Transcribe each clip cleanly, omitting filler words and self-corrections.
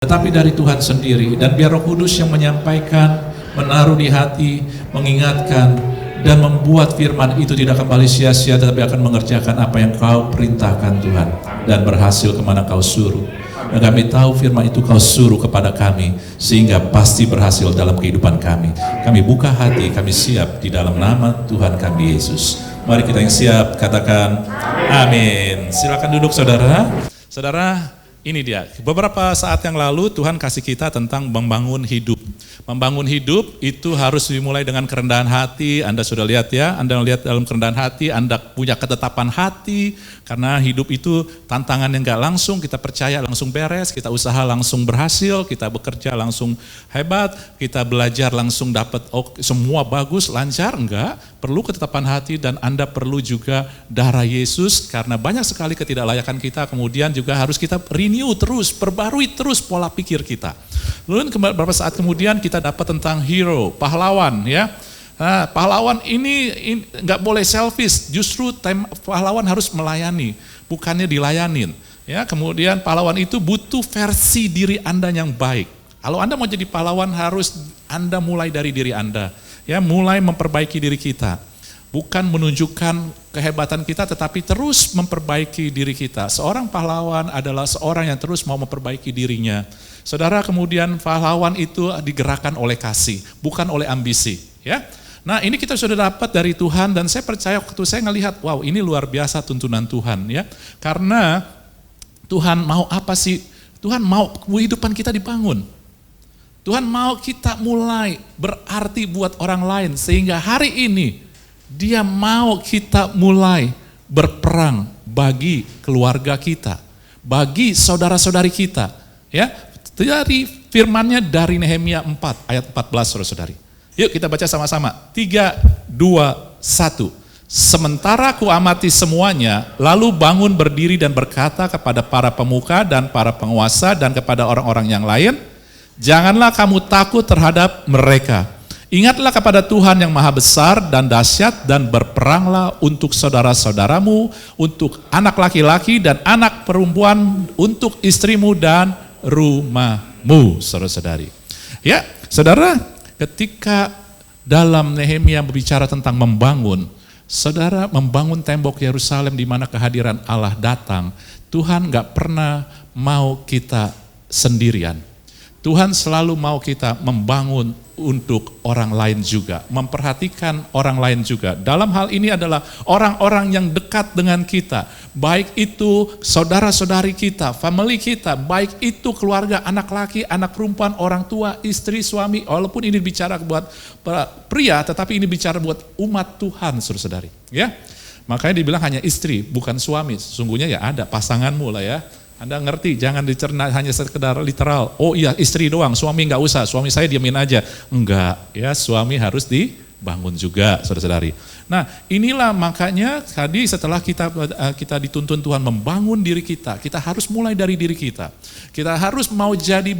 tetapi dari Tuhan sendiri. Dan biar Roh Kudus yang menyampaikan, menaruh di hati, mengingatkan, dan membuat firman itu tidak kembali sia-sia, tetapi akan mengerjakan apa yang kau perintahkan Tuhan, dan berhasil kemana kau suruh. Dan kami tahu firman itu kau suruh kepada kami, sehingga pasti berhasil dalam kehidupan kami. Kami buka hati, kami siap di dalam nama Tuhan kami Yesus. Mari kita yang siap katakan amin. Silakan duduk saudara. Saudara, ini dia, beberapa saat yang lalu Tuhan kasih kita tentang membangun hidup. Membangun hidup itu harus dimulai dengan kerendahan hati. Anda sudah lihat ya, Anda lihat dalam kerendahan hati, Anda punya ketetapan hati. Karena hidup itu tantangan yang gak langsung, kita percaya langsung beres, kita usaha langsung berhasil, kita bekerja langsung hebat, kita belajar langsung dapat semua bagus, lancar, enggak. Perlu ketetapan hati dan Anda perlu juga darah Yesus, karena banyak sekali ketidaklayakan kita, kemudian juga harus kita renew terus, perbarui terus pola pikir kita. Lalu beberapa saat kemudian kita dapat tentang hero, pahlawan ya. Nah, pahlawan ini nggak boleh selfish, justru pahlawan harus melayani, bukannya dilayanin. Ya, kemudian pahlawan itu butuh versi diri Anda yang baik. Kalau Anda mau jadi pahlawan harus Anda mulai dari diri Anda. Ya, mulai memperbaiki diri kita. Bukan menunjukkan kehebatan kita, tetapi terus memperbaiki diri kita. Seorang pahlawan adalah seorang yang terus mau memperbaiki dirinya. Saudara, kemudian pahlawan itu digerakkan oleh kasih, bukan oleh ambisi. Ya, nah ini kita sudah dapat dari Tuhan, dan saya percaya waktu saya ngelihat, wow ini luar biasa tuntunan Tuhan ya. Karena Tuhan mau apa sih? Tuhan mau kehidupan kita dibangun. Tuhan mau kita mulai berarti buat orang lain, sehingga hari ini Dia mau kita mulai berperang bagi keluarga kita, bagi saudara-saudari kita. Ya, dari firman-Nya dari Nehemia 4 ayat 14 saudara-saudari. Yuk kita baca sama-sama. 3, 2, 1. Sementara ku amati semuanya, lalu bangun berdiri dan berkata kepada para pemuka dan para penguasa dan kepada orang-orang yang lain, janganlah kamu takut terhadap mereka. Ingatlah kepada Tuhan yang maha besar dan dahsyat, dan berperanglah untuk saudara-saudaramu, untuk anak laki-laki dan anak perempuan, untuk istrimu dan rumahmu, saudara-saudari. Ya, saudara, ketika dalam Nehemia berbicara tentang membangun, saudara membangun tembok Yerusalem di mana kehadiran Allah datang, Tuhan gak pernah mau kita sendirian. Tuhan selalu mau kita membangun untuk orang lain juga, memperhatikan orang lain juga. Dalam hal ini adalah orang-orang yang dekat dengan kita, baik itu saudara-saudari kita, family kita, baik itu keluarga, anak laki, anak perempuan, orang tua, istri, suami. Walaupun ini bicara buat pria, tetapi ini bicara buat umat Tuhan, saudara-saudari. Ya, makanya dibilang hanya istri, bukan suami. Sesungguhnya ya ada pasanganmu lah ya. Anda ngerti, jangan dicerna hanya sekedar literal. Oh iya istri doang, suami nggak usah, suami saya diamin aja. Enggak, ya suami harus dibangun juga, saudara-saudari. Nah inilah makanya tadi setelah kita dituntun Tuhan membangun diri kita harus mulai dari diri kita. Kita harus mau jadi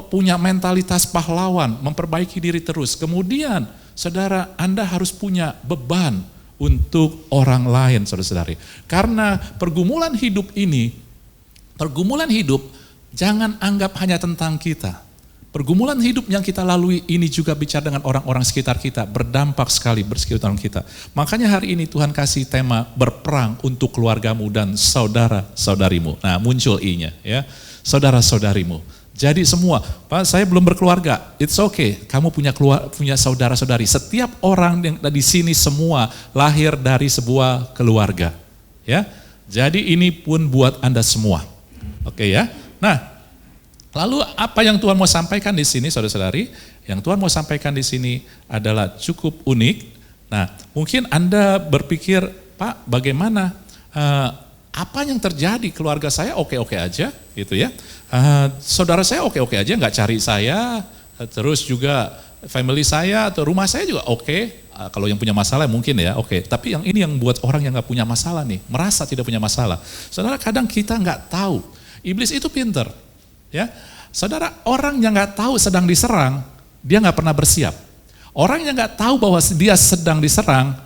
punya mentalitas pahlawan, memperbaiki diri terus. Kemudian saudara, Anda harus punya beban untuk orang lain, saudara-saudari. Karena pergumulan hidup ini, jangan anggap hanya tentang kita. Pergumulan hidup yang kita lalui ini juga bicara dengan orang-orang sekitar kita, berdampak sekali bersekitaran kita. Makanya hari ini Tuhan kasih tema berperang untuk keluargamu dan saudara-saudarimu. Nah muncul I-nya ya, saudara-saudarimu. Jadi semua, Pak saya belum berkeluarga, it's okay, kamu punya saudara-saudari. Setiap orang yang di sini semua lahir dari sebuah keluarga. Ya, jadi ini pun buat Anda semua. Oke ya. Nah, lalu apa yang Tuhan mau sampaikan di sini, saudara-saudari? Yang Tuhan mau sampaikan di sini adalah cukup unik. Nah, mungkin Anda berpikir, Pak, bagaimana? Apa yang terjadi? Keluarga saya oke-oke aja, gitu ya. Saudara saya oke-oke aja, nggak cari saya. Terus juga family saya atau rumah saya juga oke. Kalau yang punya masalah mungkin ya oke. Tapi yang ini yang buat orang yang nggak punya masalah nih, merasa tidak punya masalah. Saudara, kadang kita nggak tahu. Iblis itu pinter, ya. Saudara, orang yang nggak tahu sedang diserang, dia nggak pernah bersiap. Orang yang nggak tahu bahwa dia sedang diserang,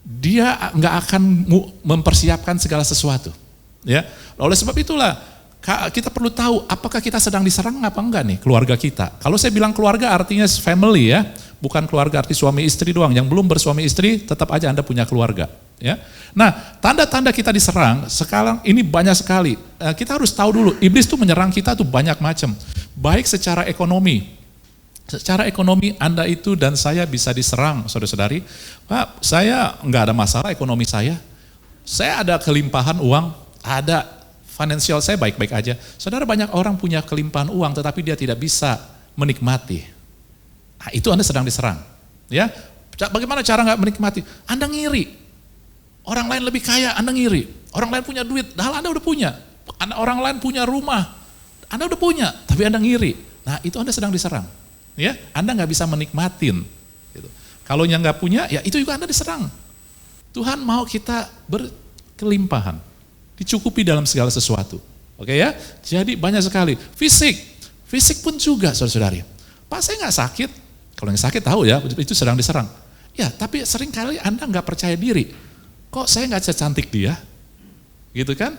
dia nggak akan mempersiapkan segala sesuatu, ya. Oleh sebab itulah kita perlu tahu apakah kita sedang diserang apa enggak nih keluarga kita. Kalau saya bilang keluarga artinya family ya, bukan keluarga arti suami istri doang. Yang belum bersuami istri tetap aja Anda punya keluarga. Ya. Nah, tanda-tanda kita diserang sekarang ini banyak sekali. Kita harus tahu dulu, iblis tuh menyerang kita tuh banyak macam. Baik secara ekonomi. Secara ekonomi Anda itu dan saya bisa diserang, saudara-saudari. Pak, saya nggak ada masalah ekonomi saya. Saya ada kelimpahan uang, ada. Finansial saya baik-baik aja. Saudara, banyak orang punya kelimpahan uang tetapi dia tidak bisa menikmati. Nah, itu Anda sedang diserang. Ya, bagaimana cara nggak menikmati? Anda ngiri. Orang lain lebih kaya, Anda ngiri. Orang lain punya duit, padahal Anda udah punya. Orang lain punya rumah, Anda udah punya, tapi Anda ngiri. Nah, itu Anda sedang diserang. Ya, Anda nggak bisa menikmatin. Gitu. Kalau yang nggak punya, ya itu juga Anda diserang. Tuhan mau kita berkelimpahan. Dicukupi dalam segala sesuatu. Oke ya, jadi banyak sekali. Fisik pun juga saudara-saudari. Pak, saya nggak sakit. Kalau yang sakit tahu ya, itu sedang diserang. Ya, tapi sering kali Anda nggak percaya diri. Kok saya nggak secantik dia? Gitu kan?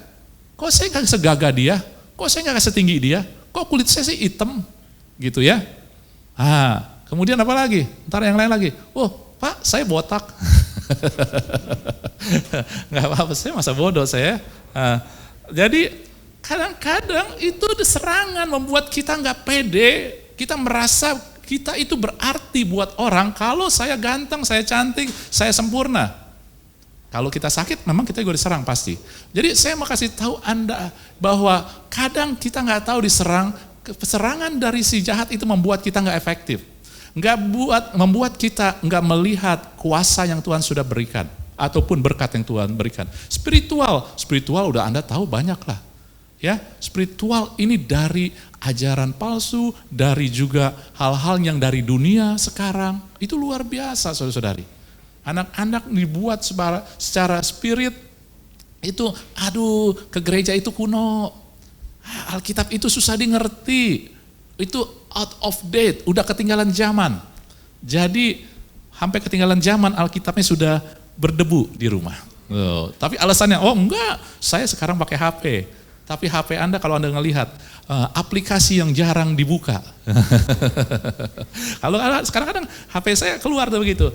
Kok saya nggak segagah dia? Kok saya nggak setinggi dia? Kok kulit saya sih hitam? Gitu ya. Kemudian apa lagi? Ntar yang lain lagi. Oh, Pak, saya botak. Nggak apa-apa, saya masa bodoh saya. Jadi kadang-kadang itu serangan membuat kita nggak pede, kita merasa kita itu berarti buat orang kalau saya ganteng, saya cantik, saya sempurna. Kalau kita sakit memang kita juga diserang pasti. Jadi saya mau kasih tahu Anda bahwa kadang kita nggak tahu diserang, serangan dari si jahat itu membuat kita nggak efektif. Membuat kita nggak melihat kuasa yang Tuhan sudah berikan. Ataupun berkat yang Tuhan berikan. Spiritual udah Anda tahu banyak lah. Ya, spiritual ini dari ajaran palsu, dari juga hal-hal yang dari dunia sekarang. Itu luar biasa saudara-saudari. Anak-anak dibuat secara spirit, itu ke gereja itu kuno. Alkitab itu susah dimengerti. Itu out of date, udah ketinggalan zaman. Jadi sampai ketinggalan zaman Alkitabnya sudah berdebu di rumah. Tapi alasannya, enggak, saya sekarang pakai HP. Tapi HP Anda kalau Anda ngelihat, aplikasi yang jarang dibuka. Kalau sekarang kadang HP saya keluar tuh begitu,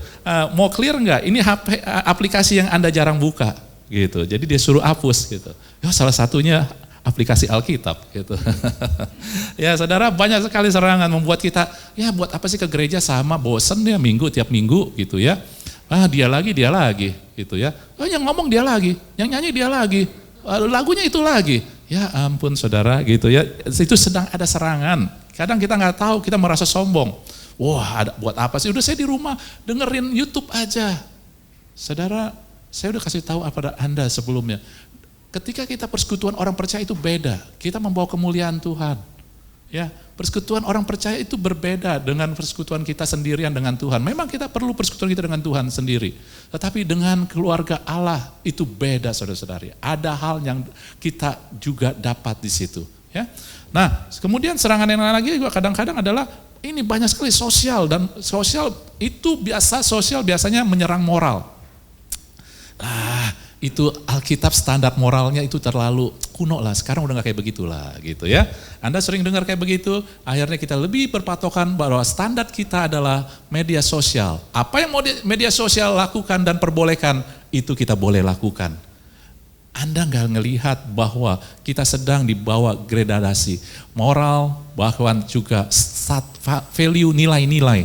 mau clear enggak? Ini HP aplikasi yang Anda jarang buka. Gitu. Jadi dia suruh hapus gitu. Ya, salah satunya aplikasi Alkitab gitu. Ya saudara, banyak sekali serangan membuat kita, ya buat apa sih ke gereja sama, bosen ya tiap minggu gitu ya. Dia lagi gitu ya. Yang ngomong dia lagi, yang nyanyi dia lagi, lagunya itu lagi. Ya ampun saudara gitu ya, itu sedang ada serangan. Kadang kita nggak tahu, kita merasa sombong. Wah, buat apa sih? Udah saya di rumah dengerin YouTube aja. Saudara, saya udah kasih tahu apa Anda sebelumnya. Ketika kita persekutuan orang percaya itu beda. Kita membawa kemuliaan Tuhan. Ya, persekutuan orang percaya itu berbeda dengan persekutuan kita sendirian dengan Tuhan. Memang kita perlu persekutuan kita dengan Tuhan sendiri. Tetapi dengan keluarga Allah itu beda saudara-saudari. Ada hal yang kita juga dapat di situ. Ya. Nah, kemudian serangan yang lain lagi juga kadang-kadang adalah ini banyak sekali sosial, dan sosial biasanya menyerang moral. Itu Alkitab standar moralnya itu terlalu kuno lah, sekarang udah gak kayak begitulah gitu ya. Anda sering dengar kayak begitu, akhirnya kita lebih berpatokan bahwa standar kita adalah media sosial. Apa yang media sosial lakukan dan perbolehkan, itu kita boleh lakukan. Anda gak ngelihat bahwa kita sedang dibawa gradasi moral, bahkan juga value, nilai-nilai.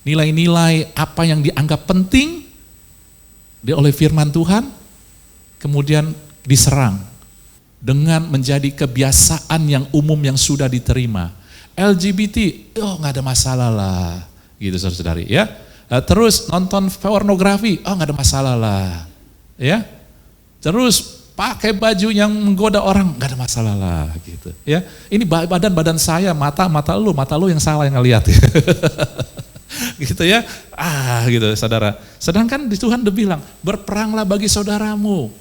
Nilai-nilai apa yang dianggap penting oleh firman Tuhan, kemudian diserang dengan menjadi kebiasaan yang umum yang sudah diterima. LGBT, nggak ada masalah lah, gitu saudara-saudari ya. Terus nonton pornografi, nggak ada masalah lah, ya. Terus pakai baju yang menggoda orang, nggak ada masalah lah, gitu ya. Ini badan saya, mata lu yang salah yang ngelihat. Gitu ya, gitu saudara. Sedangkan di Tuhan udah bilang, berperanglah bagi saudaramu.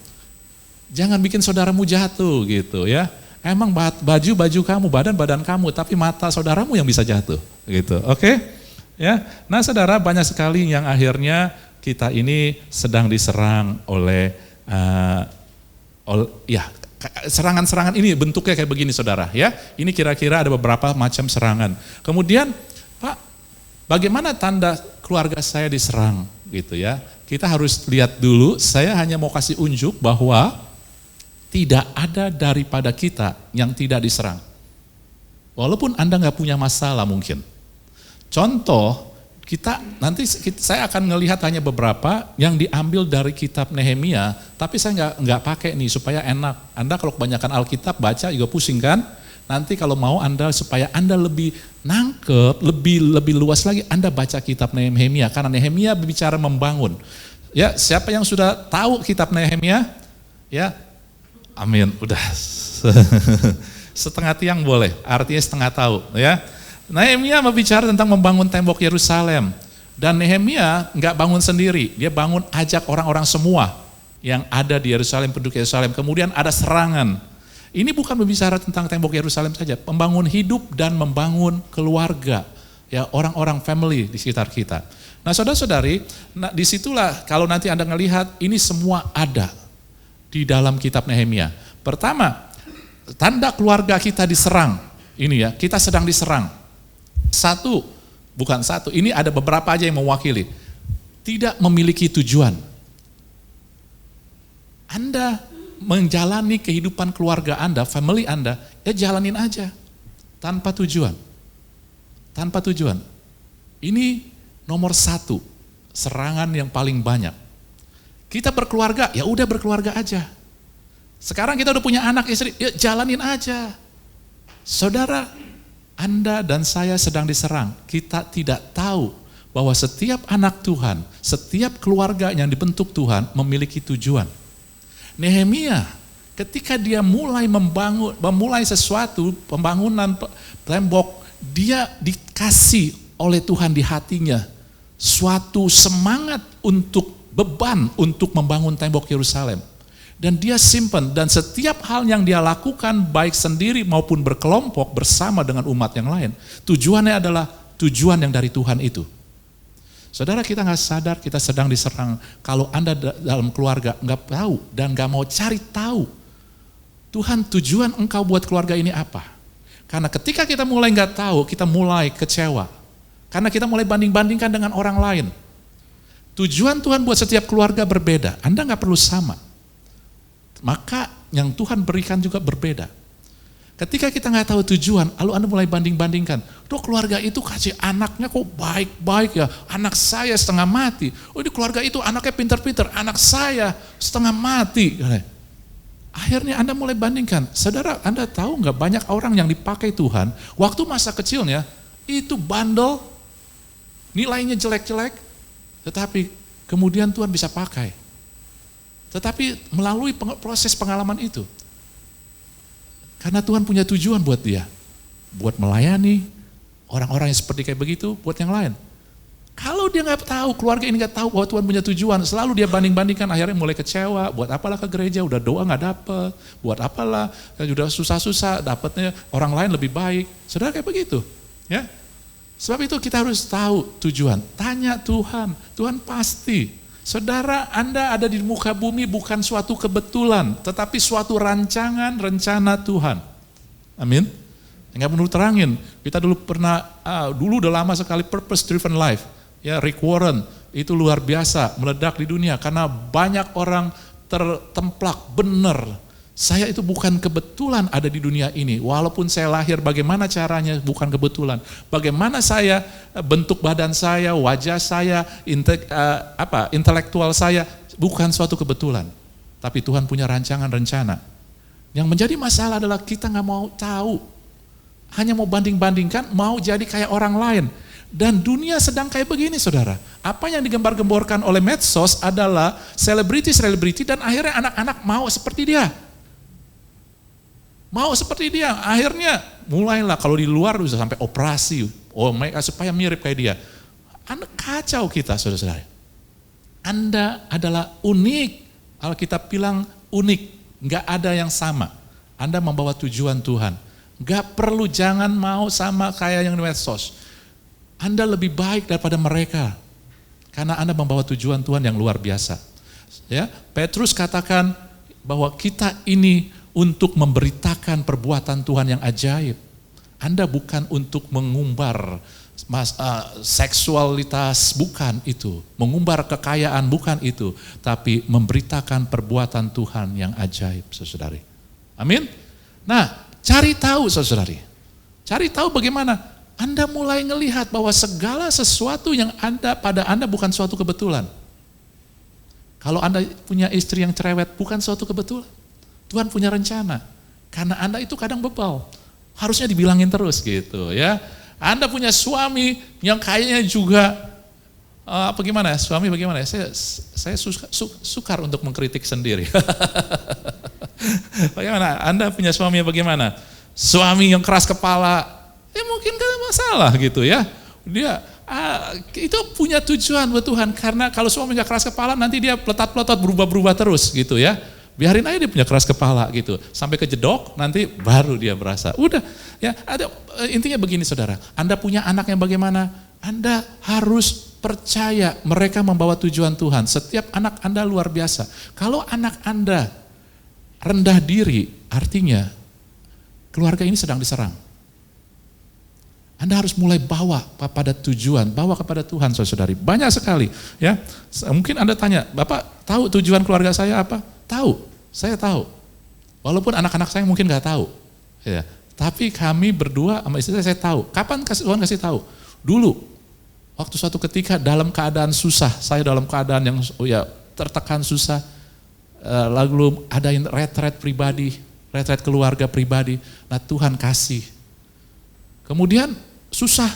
Jangan bikin saudaramu jatuh gitu ya. Emang baju kamu, badan kamu, tapi mata saudaramu yang bisa jatuh gitu. Oke? Ya. Nah, saudara, banyak sekali yang akhirnya kita ini sedang diserang oleh Serangan-serangan ini bentuknya kayak begini saudara ya. Ini kira-kira ada beberapa macam serangan. Kemudian Pak, bagaimana tanda keluarga saya diserang gitu ya. Kita harus lihat dulu, saya hanya mau kasih unjuk bahwa tidak ada daripada kita yang tidak diserang. Walaupun Anda nggak punya masalah mungkin. Contoh, saya akan ngelihat hanya beberapa yang diambil dari kitab Nehemia, tapi saya nggak pakai nih supaya enak. Anda kalau kebanyakan Alkitab baca juga pusing kan? Nanti kalau mau Anda supaya Anda lebih nangkep, lebih luas lagi, Anda baca kitab Nehemia karena Nehemia berbicara membangun. Ya, siapa yang sudah tahu kitab Nehemia? Ya, amin. Udah setengah tiang boleh, artinya setengah tahu ya. Nehemia berbicara tentang membangun tembok Yerusalem. Dan Nehemia nggak bangun sendiri, dia bangun ajak orang-orang semua yang ada di Yerusalem, penduduk Yerusalem. Kemudian ada serangan. Ini bukan berbicara tentang tembok Yerusalem saja, membangun hidup dan membangun keluarga, ya orang-orang family di sekitar kita. Nah saudara-saudari, disitulah kalau nanti Anda ngelihat ini semua ada di dalam kitab Nehemia. Pertama, tanda keluarga kita diserang, ini ya, kita sedang diserang. Bukan satu, ini ada beberapa aja yang mewakili. Tidak memiliki tujuan. Anda menjalani kehidupan keluarga Anda, family Anda, ya jalanin aja. Tanpa tujuan. Tanpa tujuan. Ini nomor 1, serangan yang paling banyak. Kita berkeluarga, ya udah berkeluarga aja. Sekarang kita udah punya anak istri, ya jalanin aja. Saudara, Anda dan saya sedang diserang. Kita tidak tahu bahwa setiap anak Tuhan, setiap keluarga yang dibentuk Tuhan memiliki tujuan. Nehemia ketika dia memulai sesuatu, pembangunan tembok, dia dikasih oleh Tuhan di hatinya suatu semangat beban untuk membangun tembok Yerusalem. Dan dia simpan, dan setiap hal yang dia lakukan baik sendiri maupun berkelompok bersama dengan umat yang lain, tujuannya adalah tujuan yang dari Tuhan itu. Saudara, kita nggak sadar kita sedang diserang. Kalau Anda dalam keluarga nggak tahu dan nggak mau cari tahu, Tuhan tujuan engkau buat keluarga ini apa? Karena ketika kita mulai nggak tahu, kita mulai kecewa. Karena kita mulai banding-bandingkan dengan orang lain. Tujuan Tuhan buat setiap keluarga berbeda. Anda nggak perlu sama. Maka yang Tuhan berikan juga berbeda. Ketika kita nggak tahu tujuan, lalu Anda mulai banding-bandingkan. Tuh keluarga itu kasih anaknya kok baik-baik ya, anak saya setengah mati. Oh di keluarga itu anaknya pinter-pinter, anak saya setengah mati. Akhirnya Anda mulai bandingkan. Saudara, Anda tahu nggak banyak orang yang dipakai Tuhan, waktu masa kecilnya itu bandel, nilainya jelek-jelek, tetapi kemudian Tuhan bisa pakai. Tetapi melalui proses pengalaman itu, karena Tuhan punya tujuan buat dia, buat melayani orang-orang yang seperti kayak begitu, buat yang lain. Kalau dia nggak tahu, keluarga ini nggak tahu bahwa Tuhan punya tujuan, selalu dia banding-bandingkan, akhirnya mulai kecewa, buat apalah ke gereja, udah doa nggak dapet, buat apalah, udah susah-susah, dapetnya orang lain lebih baik. Saudara kayak begitu, ya. Sebab itu kita harus tahu tujuan, tanya Tuhan, Tuhan pasti. Saudara, Anda ada di muka bumi bukan suatu kebetulan, tetapi suatu rancangan, rencana Tuhan. Amin. Enggak perlu terangin. Kita dulu udah lama sekali purpose driven life. Ya, Rick Warren itu luar biasa, meledak di dunia karena banyak orang tertemplak benar. Saya itu bukan kebetulan ada di dunia ini. Walaupun saya lahir, bagaimana caranya bukan kebetulan. Bagaimana saya, bentuk badan saya, wajah saya, intelektual saya, bukan suatu kebetulan. Tapi Tuhan punya rancangan rencana. Yang menjadi masalah adalah kita nggak mau tahu. Hanya mau banding-bandingkan, mau jadi kayak orang lain. Dan dunia sedang kayak begini saudara. Apa yang digembar-gemborkan oleh medsos adalah selebriti dan akhirnya anak-anak mau seperti dia. Mau seperti dia, akhirnya mulailah kalau di luar bisa sampai operasi, supaya mirip kayak dia. Anda kacau kita saudara-saudara. Anda adalah unik, Alkitab bilang unik, nggak ada yang sama. Anda membawa tujuan Tuhan, nggak perlu jangan mau sama kayak yang di medsos. Anda lebih baik daripada mereka, karena Anda membawa tujuan Tuhan yang luar biasa. Ya, Petrus katakan bahwa kita ini untuk memberitakan perbuatan Tuhan yang ajaib. Anda bukan untuk mengumbar seksualitas, bukan itu. Mengumbar kekayaan, bukan itu. Tapi memberitakan perbuatan Tuhan yang ajaib, saudari. Amin? Nah, cari tahu, saudari. Cari tahu bagaimana Anda mulai ngelihat bahwa segala sesuatu yang pada Anda bukan suatu kebetulan. Kalau Anda punya istri yang cerewet, bukan suatu kebetulan. Tuhan punya rencana. Karena Anda itu kadang bebal. Harusnya dibilangin terus gitu ya. Anda punya suami yang kayaknya juga bagaimana? Suami bagaimana? Saya sukar untuk mengkritik sendiri. Bagaimana? Anda punya suami yang bagaimana? Suami yang keras kepala, ya mungkin gak ada masalah gitu ya. Dia itu punya tujuan buat Tuhan, karena kalau suami gak keras kepala nanti dia peletot-peletot berubah-berubah terus gitu ya. Biarin aja dia punya keras kepala gitu, sampai kejedok nanti baru dia berasa. Udah ya, intinya begini saudara, Anda punya anak yang bagaimana? Anda harus percaya mereka membawa tujuan Tuhan. Setiap anak Anda luar biasa. Kalau anak Anda rendah diri, artinya keluarga ini sedang diserang. Anda harus mulai bawa kepada tujuan, bawa kepada Tuhan saudari. Banyak sekali ya. Mungkin Anda tanya, Bapak tahu tujuan keluarga saya apa? Tahu, saya tahu. Walaupun anak-anak saya mungkin gak tahu. Ya. Tapi kami berdua sama istri saya tahu. Kapan Tuhan kasih tahu? Dulu, waktu suatu ketika dalam keadaan susah, saya dalam keadaan yang tertekan susah, lalu adain retret pribadi, retret keluarga pribadi. Nah Tuhan kasih. Kemudian susah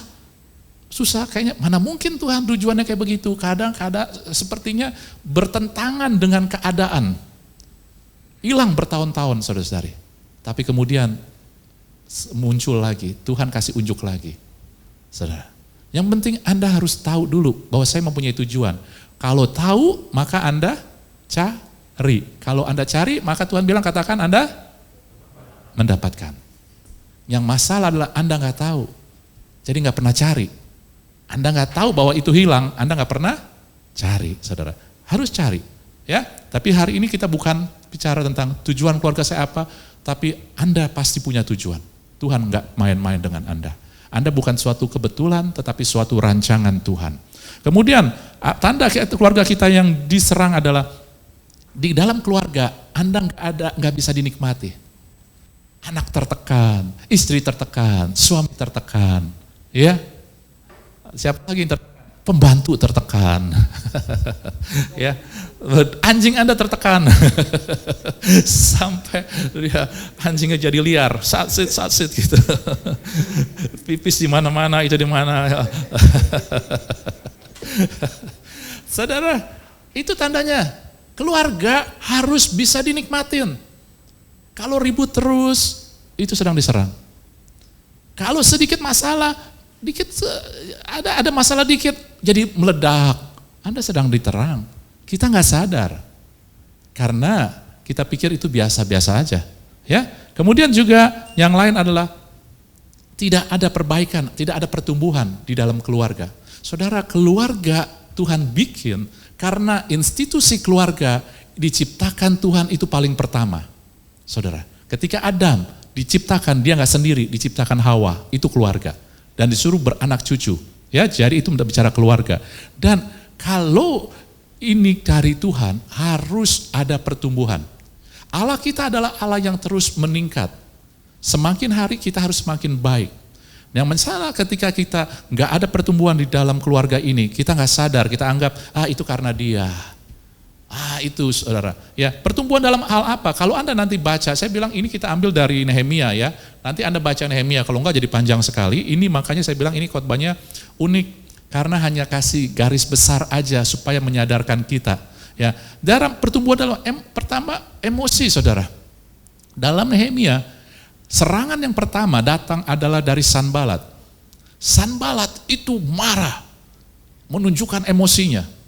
kayaknya, mana mungkin Tuhan tujuannya kayak begitu. Kadang-kadang sepertinya bertentangan dengan keadaan. Hilang bertahun-tahun saudara-saudari. Tapi kemudian muncul lagi, Tuhan kasih unjuk lagi. Saudara, yang penting Anda harus tahu dulu bahwa saya mempunyai tujuan. Kalau tahu maka Anda cari. Kalau Anda cari maka Tuhan bilang katakan Anda mendapatkan. Yang masalah adalah Anda nggak tahu, jadi nggak pernah cari. Anda nggak tahu bahwa itu hilang, Anda nggak pernah cari, saudara. Harus cari, ya. Tapi hari ini kita bukan bicara tentang tujuan keluarga saya apa, tapi Anda pasti punya tujuan. Tuhan nggak main-main dengan Anda. Anda bukan suatu kebetulan, tetapi suatu rancangan Tuhan. Kemudian tanda keluarga kita yang diserang adalah di dalam keluarga Anda nggak bisa dinikmati. Anak tertekan, istri tertekan, suami tertekan, ya. Siapa lagi yang tertekan? Pembantu tertekan, ya. Anjing Anda tertekan, sampai dia anjingnya jadi liar, satsit gitu, pipis di mana-mana, itu di mana. Saudara, itu tandanya keluarga harus bisa dinikmatin. Kalau ribut terus, itu sedang diserang. Kalau sedikit masalah, ada masalah dikit, jadi meledak. Anda sedang diterang. Kita nggak sadar, karena kita pikir itu biasa-biasa aja. Ya. Kemudian juga yang lain adalah tidak ada perbaikan, tidak ada pertumbuhan di dalam keluarga. Saudara, keluarga Tuhan bikin karena institusi keluarga diciptakan Tuhan itu paling pertama. Saudara, ketika Adam diciptakan, dia nggak sendiri, diciptakan Hawa, itu keluarga. Dan disuruh beranak cucu. Ya, jadi itu bicara keluarga. Dan kalau ini dari Tuhan, harus ada pertumbuhan. Allah kita adalah Allah yang terus meningkat. Semakin hari kita harus semakin baik. Yang masalah ketika kita nggak ada pertumbuhan di dalam keluarga ini, kita nggak sadar, kita anggap, itu karena dia. Itu saudara, ya pertumbuhan dalam hal apa? Kalau Anda nanti baca, saya bilang ini kita ambil dari Nehemia ya. Nanti Anda baca Nehemia, kalau enggak jadi panjang sekali. Ini makanya saya bilang ini khotbahnya unik karena hanya kasih garis besar aja supaya menyadarkan kita. Ya, dalam pertumbuhan dalam pertama emosi saudara. Dalam Nehemia, serangan yang pertama datang adalah dari Sanbalat. Sanbalat itu marah, menunjukkan emosinya.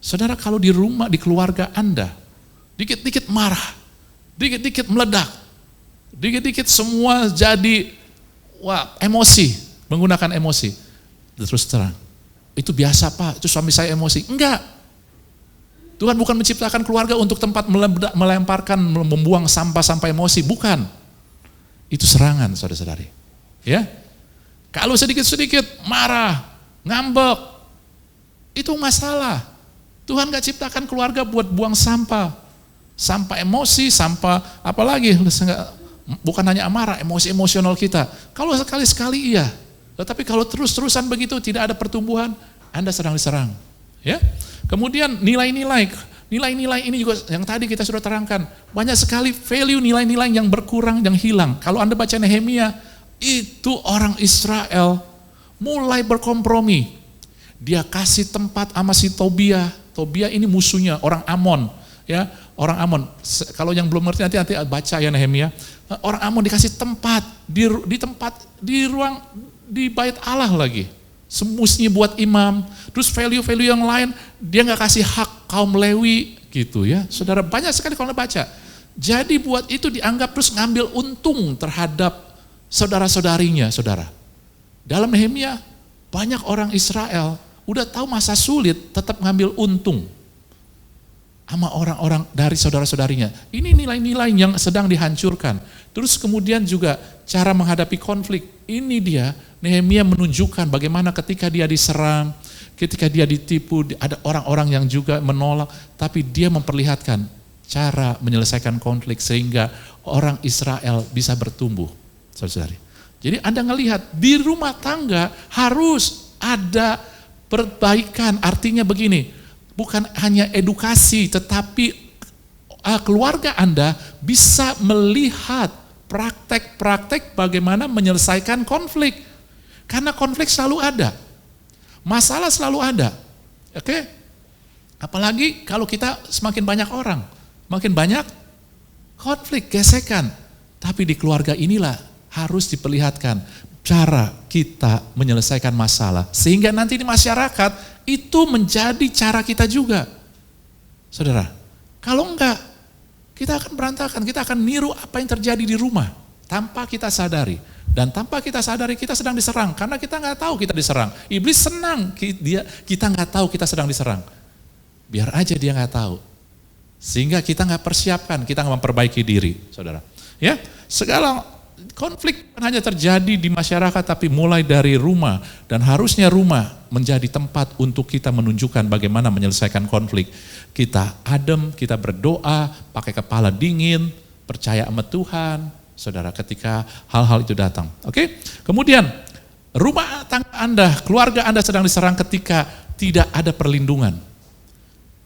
Saudara, kalau di rumah, di keluarga Anda, dikit-dikit marah, dikit-dikit meledak, dikit-dikit semua jadi emosi, menggunakan emosi. Terus terang, itu biasa Pak, itu suami saya emosi. Enggak, Tuhan bukan menciptakan keluarga untuk tempat melemparkan, membuang sampah-sampah emosi, bukan. Itu serangan, saudara-saudari. Ya, kalau sedikit-sedikit marah, ngambek, itu masalah. Tuhan gak ciptakan keluarga buat buang sampah emosi, sampah apalagi, bukan hanya amarah, emosi emosional kita. Kalau sekali-sekali iya, tetapi kalau terus-terusan begitu tidak ada pertumbuhan, Anda sedang diserang. Ya, kemudian nilai-nilai ini juga yang tadi kita sudah terangkan, banyak sekali value nilai-nilai yang berkurang, yang hilang. Kalau Anda baca Nehemia, itu orang Israel mulai berkompromi. Dia kasih tempat sama si Tobia. Tobia ini musuhnya, orang Amon. Ya, orang Amon. Kalau yang belum ngerti nanti baca ya Nehemia. Orang Amon dikasih tempat di ruang di bait Allah lagi. Semestinya buat imam. Terus value-value yang lain dia nggak kasih hak kaum Lewi gitu ya. Saudara, banyak sekali kalau baca. Jadi buat itu dianggap terus ngambil untung terhadap saudara-saudarinya, saudara. Dalam Nehemia banyak orang Israel udah tahu masa sulit tetap ngambil untung sama orang-orang dari saudara-saudarinya. Ini nilai-nilai yang sedang dihancurkan. Terus kemudian juga cara menghadapi konflik. Ini dia Nehemia menunjukkan bagaimana ketika dia diserang, ketika dia ditipu, ada orang-orang yang juga menolak, tapi dia memperlihatkan cara menyelesaikan konflik sehingga orang Israel bisa bertumbuh. Saudari. Jadi Anda ngelihat di rumah tangga harus ada perbaikan, artinya begini, bukan hanya edukasi tetapi keluarga Anda bisa melihat praktek-praktek bagaimana menyelesaikan konflik. Karena konflik selalu ada, masalah selalu ada, oke? Apalagi kalau kita semakin banyak orang, makin banyak konflik, gesekan. Tapi di keluarga inilah harus diperlihatkan cara kita menyelesaikan masalah. Sehingga nanti di masyarakat itu menjadi cara kita juga. Saudara, kalau enggak, kita akan berantakan, kita akan niru apa yang terjadi di rumah. Tanpa kita sadari. Dan tanpa kita sadari kita sedang diserang. Karena kita nggak tahu kita diserang. Iblis senang kita nggak tahu kita sedang diserang. Biar aja dia nggak tahu. Sehingga kita nggak persiapkan, kita nggak memperbaiki diri, saudara. Ya, segala konflik bukan hanya terjadi di masyarakat tapi mulai dari rumah, dan harusnya rumah menjadi tempat untuk kita menunjukkan bagaimana menyelesaikan konflik. Kita adem, kita berdoa, pakai kepala dingin, percaya sama Tuhan, saudara, ketika hal-hal itu datang. Oke? Kemudian rumah tangga Anda, keluarga Anda sedang diserang ketika tidak ada perlindungan.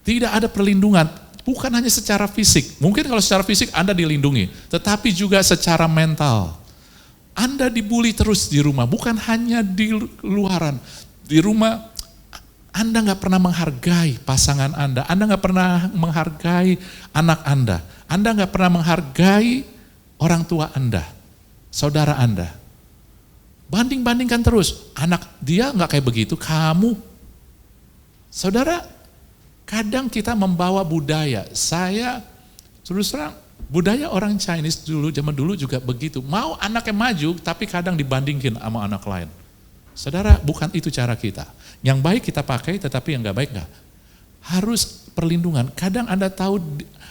Tidak ada perlindungan. Bukan hanya secara fisik, mungkin kalau secara fisik Anda dilindungi, tetapi juga secara mental. Anda dibully terus di rumah, bukan hanya di luaran. Di rumah Anda nggak pernah menghargai pasangan Anda nggak pernah menghargai anak Anda nggak pernah menghargai orang tua Anda, saudara Anda. Banding-bandingkan terus, anak dia nggak kayak begitu, kamu. Saudara, kadang kita membawa budaya, saya terus terang, budaya orang Chinese dulu, zaman dulu juga begitu. Mau anaknya maju, tapi kadang dibandingin sama anak lain. Saudara, bukan itu cara kita. Yang baik kita pakai, tetapi yang gak baik gak. Harus perlindungan. Kadang Anda tahu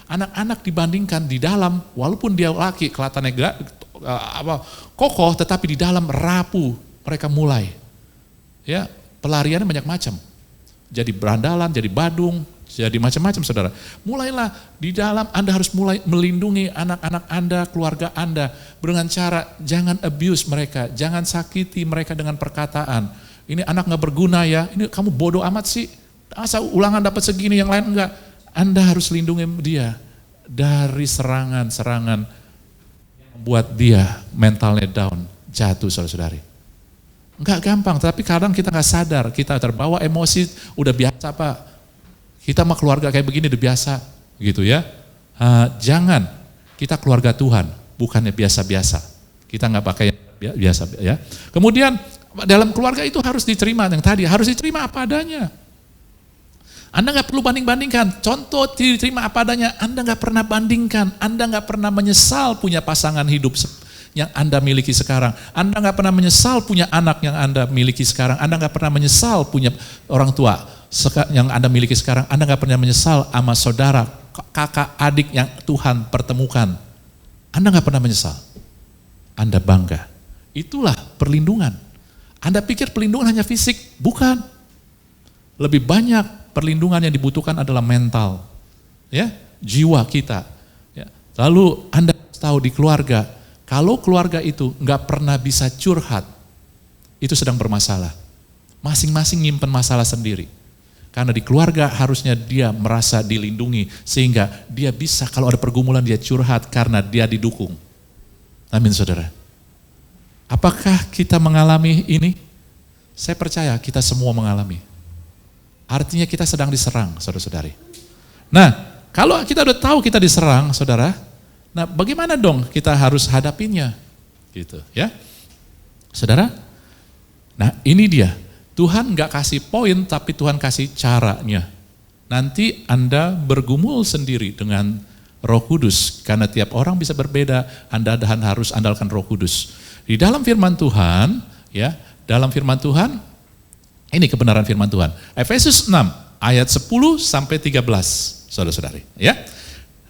anak-anak dibandingkan di dalam, walaupun dia laki, kelihatannya kokoh, tetapi di dalam rapuh. Mereka mulai. Ya, pelariannya banyak macam. Jadi berandalan, jadi badung, jadi macam-macam, saudara. Mulailah di dalam Anda harus mulai melindungi anak-anak Anda, keluarga Anda dengan cara jangan abuse mereka, jangan sakiti mereka dengan perkataan. Ini anak gak berguna ya, ini kamu bodoh amat sih, asal ulangan dapat segini yang lain enggak. Anda harus lindungi dia dari serangan-serangan yang membuat dia mentalnya down, jatuh, saudara-saudari. Enggak gampang, tapi kadang kita nggak sadar, kita terbawa emosi, udah biasa Pak. Kita sama keluarga kayak begini udah biasa, gitu ya. Jangan, kita keluarga Tuhan, bukannya biasa-biasa. Kita nggak pakai biasa ya. Kemudian dalam keluarga itu harus diterima, yang tadi harus diterima apa adanya. Anda nggak perlu banding-bandingkan, contoh diterima apa adanya, Anda nggak pernah bandingkan, Anda nggak pernah menyesal punya pasangan hidup yang Anda miliki sekarang. Anda nggak pernah menyesal punya anak yang Anda miliki sekarang. Anda nggak pernah menyesal punya orang tua. yang Anda miliki sekarang, Anda nggak pernah menyesal sama saudara, kakak, adik yang Tuhan pertemukan. Anda nggak pernah menyesal. Anda bangga. Itulah perlindungan. Anda pikir perlindungan hanya fisik? Bukan. Lebih banyak perlindungan yang dibutuhkan adalah mental, ya, jiwa kita. Ya. Lalu Anda tahu di keluarga, kalau keluarga itu nggak pernah bisa curhat, itu sedang bermasalah. Masing-masing nyimpen masalah sendiri. Karena di keluarga harusnya dia merasa dilindungi, sehingga dia bisa kalau ada pergumulan dia curhat karena dia didukung. Amin saudara. Apakah kita mengalami ini? Saya percaya kita semua mengalami. Artinya kita sedang diserang, saudara-saudari. Nah, kalau kita udah tahu kita diserang, saudara, nah bagaimana dong kita harus hadapinya? Gitu, ya. Saudara, nah ini dia. Tuhan nggak kasih poin, tapi Tuhan kasih caranya. Nanti Anda bergumul sendiri dengan Roh Kudus, karena tiap orang bisa berbeda. Anda harus andalkan Roh Kudus. Di dalam firman Tuhan, ya, dalam firman Tuhan, ini kebenaran firman Tuhan. Efesus 6 ayat 10 sampai 13, saudara-saudari, ya.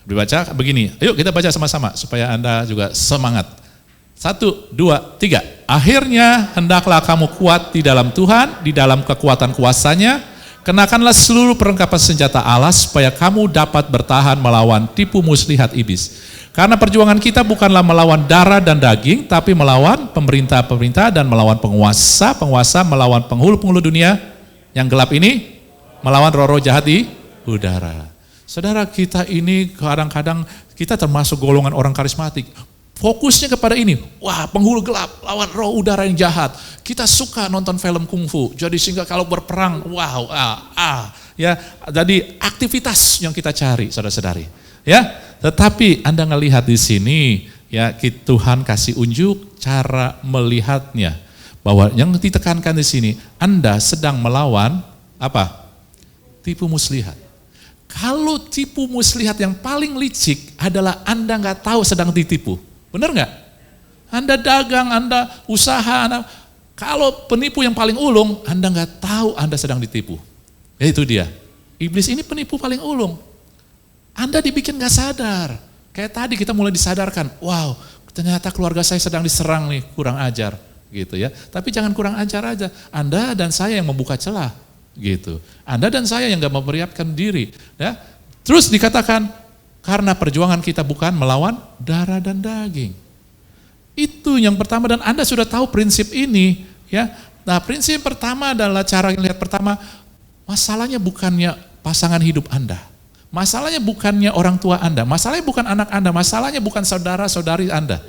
Dibaca begini. Yuk kita baca sama-sama supaya Anda juga semangat. 1, 2, 3. Akhirnya hendaklah kamu kuat di dalam Tuhan, di dalam kekuatan kuasanya. Kenakanlah seluruh perlengkapan senjata Allah supaya kamu dapat bertahan melawan tipu muslihat iblis. Karena perjuangan kita bukanlah melawan darah dan daging, tapi melawan pemerintah-pemerintah dan melawan penguasa-penguasa, melawan penghulu-penghulu dunia yang gelap ini, melawan roh-roh jahat di udara. Saudara, kita ini kadang-kadang kita termasuk golongan orang karismatik. Fokusnya kepada ini, wah penghulu gelap, lawan roh udara yang jahat. Kita suka nonton film kungfu, jadi sehingga kalau berperang, wow, ya, jadi aktivitas yang kita cari, saudara-saudari. Ya, tetapi Anda ngelihat di sini, ya, Tuhan kasih unjuk cara melihatnya, bahwa yang ditekankan di sini, Anda sedang melawan apa? Tipu muslihat. Kalau tipu muslihat yang paling licik adalah Anda nggak tahu sedang ditipu. Benar nggak? Anda dagang, Anda usaha, kalau penipu yang paling ulung, Anda nggak tahu Anda sedang ditipu. Ya itu dia. Iblis ini penipu paling ulung. Anda dibikin gak sadar. Kayak tadi kita mulai disadarkan, wow ternyata keluarga saya sedang diserang nih, kurang ajar. Gitu ya. Tapi jangan kurang ajar aja. Anda dan saya yang membuka celah. Gitu. Anda dan saya yang gak mempersiapkan diri. Ya. Terus dikatakan, karena perjuangan kita bukan melawan darah dan daging. Itu yang pertama, dan Anda sudah tahu prinsip ini. Ya. Nah prinsip pertama adalah cara yang lihat pertama, masalahnya bukannya pasangan hidup Anda. Masalahnya bukannya orang tua Anda, masalahnya bukan anak Anda, masalahnya bukan saudara-saudari Anda.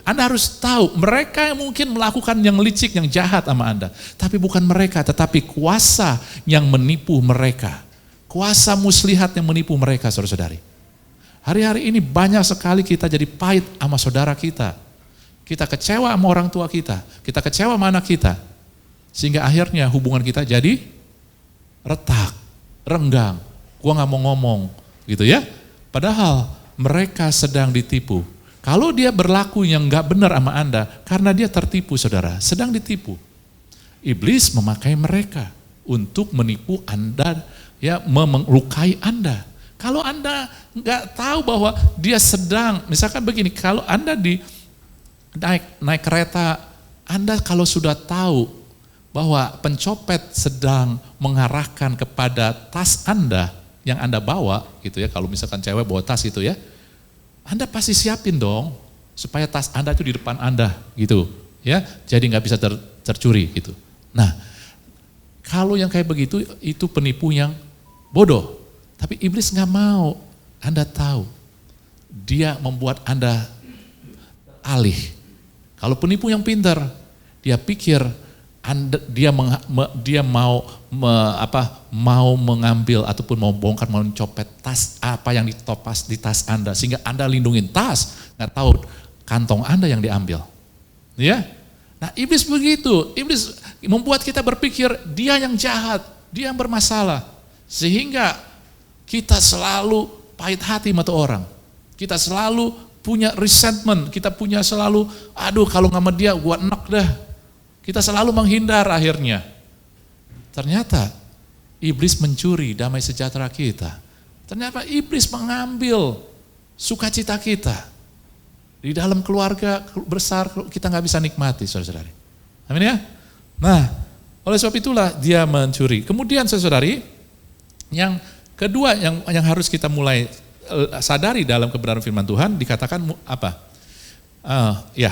Anda harus tahu, mereka yang mungkin melakukan yang licik, yang jahat sama Anda. Tapi bukan mereka, tetapi kuasa yang menipu mereka. Kuasa muslihat yang menipu mereka, saudara-saudari. Hari-hari ini banyak sekali kita jadi pahit sama saudara kita. Kita kecewa sama orang tua kita kecewa sama anak kita. Sehingga akhirnya hubungan kita jadi retak, renggang. Gua gak mau ngomong, gitu ya. Padahal mereka sedang ditipu. Kalau dia berlaku yang gak benar sama Anda, karena dia tertipu saudara, sedang ditipu. Iblis memakai mereka untuk menipu Anda, ya, melukai Anda. Kalau Anda gak tahu bahwa dia sedang, misalkan begini, kalau Anda naik kereta, Anda kalau sudah tahu bahwa pencopet sedang mengarahkan kepada tas Anda, yang Anda bawa gitu ya, kalau misalkan cewek bawa tas gitu ya, Anda pasti siapin dong supaya tas Anda itu di depan Anda gitu ya, jadi nggak bisa tercuri gitu. Nah kalau yang kayak begitu itu penipu yang bodoh, tapi iblis nggak mau Anda tahu, dia membuat Anda alih. Kalau penipu yang pintar, dia pikir dia mau mengambil ataupun mau bongkar, mau mencopet tas apa yang ditopas di tas Anda, sehingga Anda lindungin tas, nggak tahu kantong Anda yang diambil. Ya, nah iblis begitu, iblis membuat kita berpikir dia yang jahat, dia yang bermasalah, sehingga kita selalu pahit hati sama tuh orang, kita selalu punya resentment, kita punya selalu, aduh kalau nggak sama dia gua enak dah. Kita selalu menghindar akhirnya. Ternyata iblis mencuri damai sejahtera kita. Ternyata iblis mengambil sukacita kita. Di dalam keluarga besar kita nggak bisa nikmati, saudara-saudari. Amin ya? Nah, oleh sebab itulah dia mencuri. Kemudian saudara-saudari, yang kedua yang harus kita mulai sadari dalam kebenaran firman Tuhan, dikatakan apa? Ya,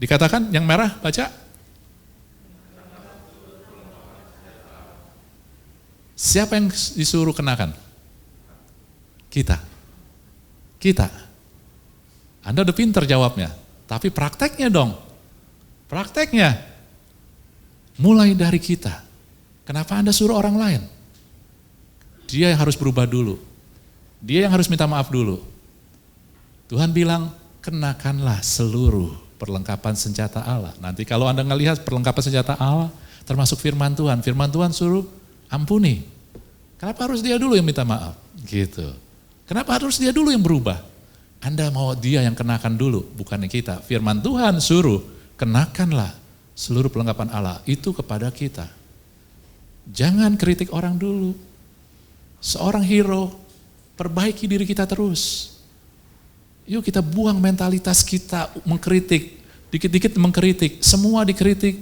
dikatakan yang merah, baca. Siapa yang disuruh kenakan? Kita. Anda udah pinter jawabnya, tapi prakteknya dong. Prakteknya mulai dari kita. Kenapa Anda suruh orang lain? Dia yang harus berubah dulu. Dia yang harus minta maaf dulu. Tuhan bilang, kenakanlah seluruh perlengkapan senjata Allah. Nanti kalau Anda ngelihat perlengkapan senjata Allah, termasuk firman Tuhan suruh ampuni. Kenapa harus dia dulu yang minta maaf? Gitu. Kenapa harus dia dulu yang berubah? Anda mau dia yang kenakan dulu, bukannya kita. Firman Tuhan suruh, kenakanlah seluruh perlengkapan Allah. Itu kepada kita. Jangan kritik orang dulu. Seorang hero, perbaiki diri kita terus. Yuk kita buang mentalitas kita mengkritik, dikit-dikit mengkritik, semua dikritik.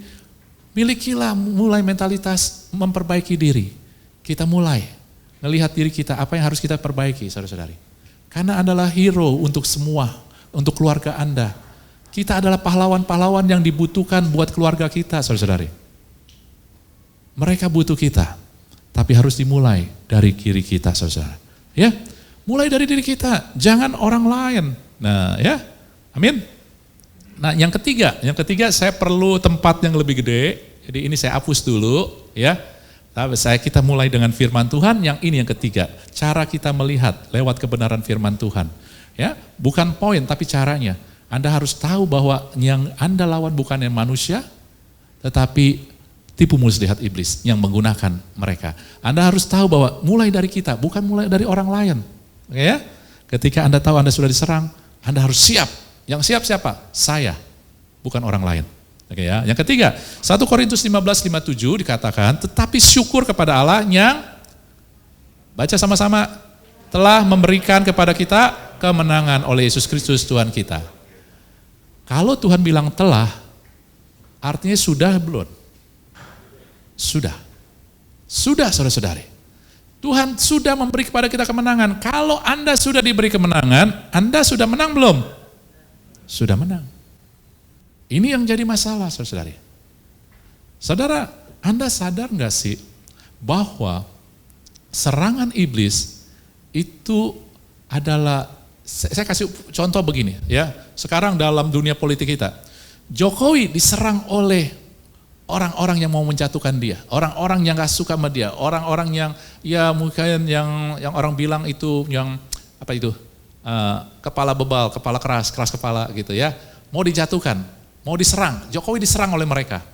Milikilah mulai mentalitas memperbaiki diri. Kita mulai melihat diri kita, apa yang harus kita perbaiki, saudara-saudari. Karena adalah hero untuk semua, untuk keluarga Anda. Kita adalah pahlawan-pahlawan yang dibutuhkan buat keluarga kita, saudara-saudari. Mereka butuh kita, tapi harus dimulai dari diri kita, saudara. Ya, mulai dari diri kita, jangan orang lain. Nah, ya, amin. Nah, yang ketiga saya perlu tempat yang lebih gede. Jadi ini saya hapus dulu, ya. Kita mulai dengan firman Tuhan. Yang ini yang ketiga, cara kita melihat lewat kebenaran firman Tuhan. Ya, bukan poin tapi caranya. Anda harus tahu bahwa yang Anda lawan bukan yang manusia, tetapi tipu muslihat iblis yang menggunakan mereka. Anda harus tahu bahwa mulai dari kita, bukan mulai dari orang lain. Oke ya? Ketika Anda tahu Anda sudah diserang, Anda harus siap. Yang siap siapa? Saya, bukan orang lain. Oke ya. Yang ketiga, 1 Korintus 15:57 dikatakan, tetapi syukur kepada Allah yang, baca sama-sama, telah memberikan kepada kita kemenangan oleh Yesus Kristus Tuhan kita. Kalau Tuhan bilang telah, artinya sudah belum? Sudah. Sudah, saudara-saudari. Tuhan sudah memberi kepada kita kemenangan. Kalau Anda sudah diberi kemenangan, Anda sudah menang belum? Sudah menang. Ini yang jadi masalah, saudara-saudari. Saudara, Anda sadar nggak sih bahwa serangan iblis itu adalah, saya kasih contoh begini ya. Sekarang dalam dunia politik kita, Jokowi diserang oleh orang-orang yang mau menjatuhkan dia, orang-orang yang nggak suka sama dia, orang-orang yang ya mungkin yang orang bilang itu yang apa itu kepala bebal, kepala keras kepala gitu ya, mau dijatuhkan, mau diserang. Jokowi diserang oleh mereka.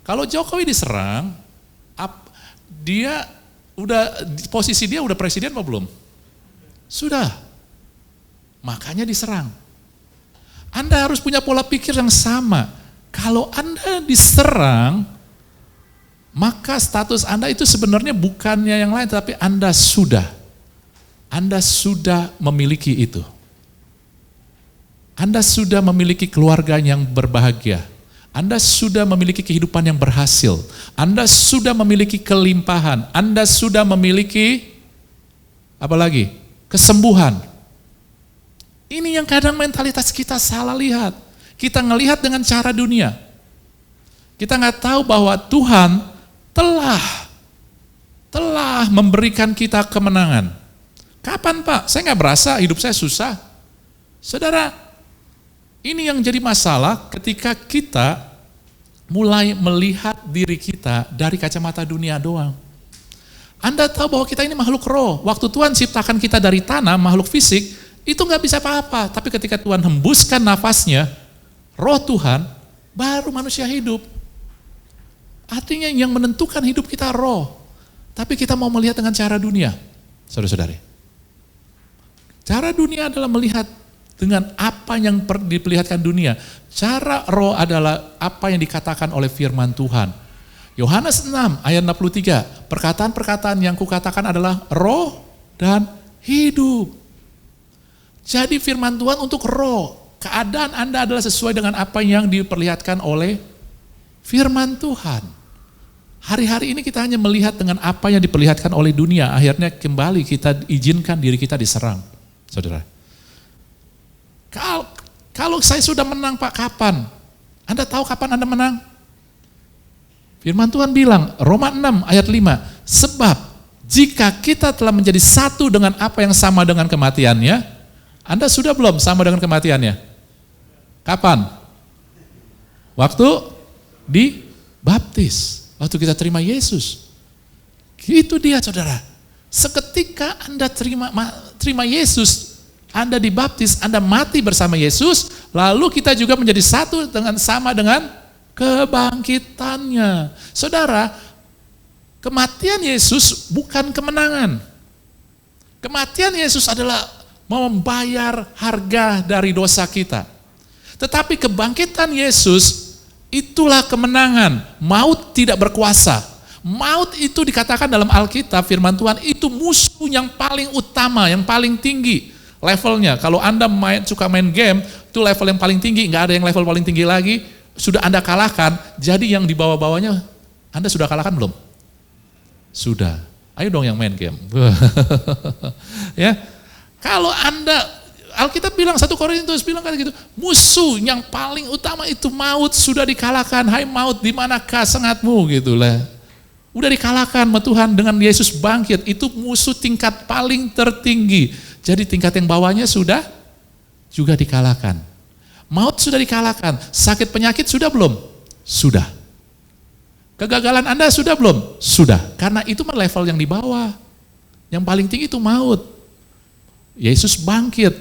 Kalau Jokowi diserang, dia udah posisi dia udah presiden apa belum? Sudah. Makanya diserang. Anda harus punya pola pikir yang sama. Kalau Anda diserang, maka status Anda itu sebenarnya bukannya yang lain, tapi Anda sudah memiliki itu. Anda sudah memiliki keluarga yang berbahagia. Anda sudah memiliki kehidupan yang berhasil. Anda sudah memiliki kelimpahan. Anda sudah memiliki apa lagi? Kesembuhan. Ini yang kadang mentalitas kita salah lihat. Kita ngelihat dengan cara dunia. Kita nggak tahu bahwa Tuhan telah memberikan kita kemenangan. Kapan Pak? Saya nggak berasa, hidup saya susah. Saudara, ini yang jadi masalah ketika kita mulai melihat diri kita dari kacamata dunia doang. Anda tahu bahwa kita ini makhluk roh. Waktu Tuhan ciptakan kita dari tanah, makhluk fisik, itu nggak bisa apa-apa. Tapi ketika Tuhan hembuskan nafasnya, roh Tuhan, baru manusia hidup. Artinya yang menentukan hidup kita roh. Tapi kita mau melihat dengan cara dunia, saudara-saudari. Cara dunia adalah melihat dengan apa yang diperlihatkan dunia. Cara roh adalah apa yang dikatakan oleh firman Tuhan. Yohanes 6 ayat 63, perkataan-perkataan yang kukatakan adalah roh dan hidup. Jadi firman Tuhan untuk roh. Keadaan Anda adalah sesuai dengan apa yang diperlihatkan oleh firman Tuhan. Hari-hari ini kita hanya melihat dengan apa yang diperlihatkan oleh dunia, akhirnya kembali kita izinkan diri kita diserang. Saudara, kalau saya sudah menang Pak, kapan? Anda tahu kapan Anda menang? Firman Tuhan bilang, Roma 6 ayat 5, sebab jika kita telah menjadi satu dengan apa yang sama dengan kematiannya, Anda sudah belum sama dengan kematiannya? Kapan? Waktu dibaptis, waktu kita terima Yesus. Gitu dia saudara. Seketika Anda terima Yesus, Anda dibaptis, Anda mati bersama Yesus, lalu kita juga menjadi satu sama dengan kebangkitannya. Saudara, kematian Yesus bukan kemenangan. Kematian Yesus adalah membayar harga dari dosa kita. Tetapi kebangkitan Yesus itulah kemenangan. Maut tidak berkuasa. Maut itu dikatakan dalam Alkitab, firman Tuhan, itu musuh yang paling utama, yang paling tinggi levelnya. Kalau Anda suka main game, itu level yang paling tinggi, nggak ada yang level paling tinggi lagi. Sudah Anda kalahkan, jadi yang di bawah-bawahnya, Anda sudah kalahkan belum? Sudah. Ayo dong yang main game. Ya, kalau Anda, Alkitab bilang, 1 Korintus bilang kan gitu, musuh yang paling utama itu maut sudah dikalahkan. Hai maut, di manakah sengatmu gitu lah. Udah dikalahkan sama Tuhan dengan Yesus bangkit, itu musuh tingkat paling tertinggi. Jadi tingkat yang bawahnya sudah juga dikalahkan. Maut sudah dikalahkan, sakit penyakit sudah belum? Sudah. Kegagalan Anda sudah belum? Sudah. Karena itu level yang di bawah. Yang paling tinggi itu maut. Yesus bangkit.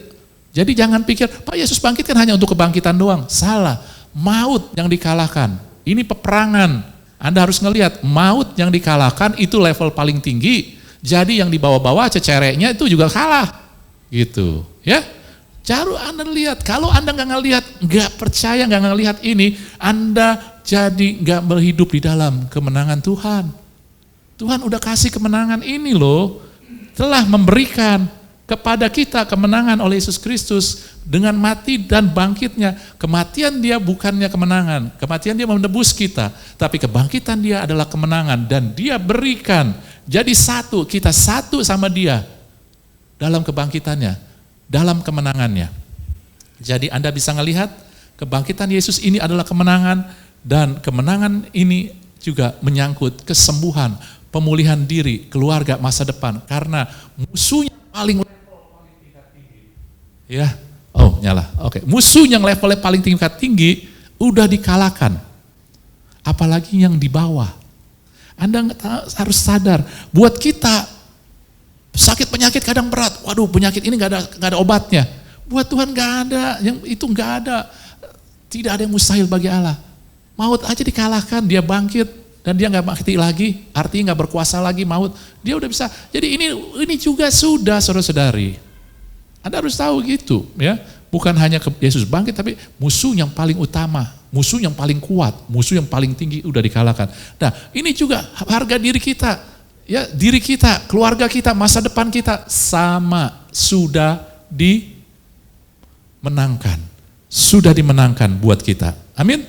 Jadi jangan pikir, Pak Yesus bangkit kan hanya untuk kebangkitan doang. Salah. Maut yang dikalahkan. Ini peperangan. Anda harus ngelihat, maut yang dikalahkan itu level paling tinggi. Jadi yang di bawah-bawah cecereknya itu juga kalah. Gitu. Ya. Baru Anda lihat, kalau Anda nggak ngelihat, nggak percaya, nggak ngelihat ini, Anda jadi nggak berhidup di dalam kemenangan Tuhan. Tuhan udah kasih kemenangan ini loh, telah memberikan kepada kita kemenangan oleh Yesus Kristus dengan mati dan bangkitnya. Kematian dia bukannya kemenangan, kematian dia menebus kita, tapi kebangkitan dia adalah kemenangan dan dia berikan. Jadi satu, kita satu sama dia dalam kebangkitannya. Dalam kemenangannya. Jadi Anda bisa melihat kebangkitan Yesus ini adalah kemenangan dan kemenangan ini juga menyangkut kesembuhan, pemulihan diri, keluarga, masa depan karena musuhnya paling tingkat tinggi. Ya. Oh, nyala. Oke. Musuh yang levelnya paling tingkat tinggi udah dikalahkan. Apalagi yang di bawah. Anda harus sadar buat kita sakit penyakit kadang berat, waduh penyakit ini nggak ada obatnya. Buat Tuhan nggak ada, yang itu nggak ada. Tidak ada yang mustahil bagi Allah. Maut aja dikalahkan, dia bangkit dan dia nggak mati lagi, artinya nggak berkuasa lagi maut. Dia udah bisa. Jadi ini juga sudah saudara-saudari. Anda harus tahu gitu, ya. Bukan hanya Yesus bangkit, tapi musuh yang paling utama, musuh yang paling kuat, musuh yang paling tinggi udah dikalahkan. Nah, ini juga harga diri kita. Ya, diri kita, keluarga kita, masa depan kita sama sudah dimenangkan. Sudah dimenangkan buat kita. Amin.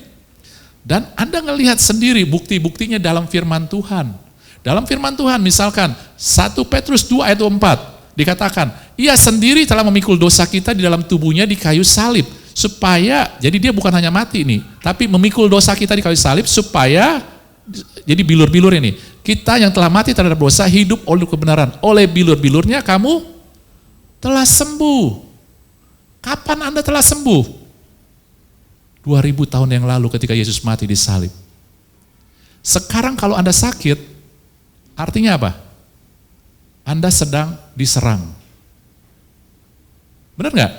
Dan Anda ngelihat sendiri bukti-buktinya dalam firman Tuhan. Dalam firman Tuhan misalkan 1 Petrus 2 ayat 4 dikatakan, ia sendiri telah memikul dosa kita di dalam tubuhnya di kayu salib. Supaya, jadi dia bukan hanya mati nih, tapi memikul dosa kita di kayu salib supaya, jadi bilur-bilur ini, kita yang telah mati terhadap dosa hidup oleh kebenaran. Oleh bilur-bilurnya kamu telah sembuh. Kapan Anda telah sembuh? 2000 tahun yang lalu ketika Yesus mati di salib. Sekarang kalau Anda sakit, artinya apa? Anda sedang diserang. Benar nggak?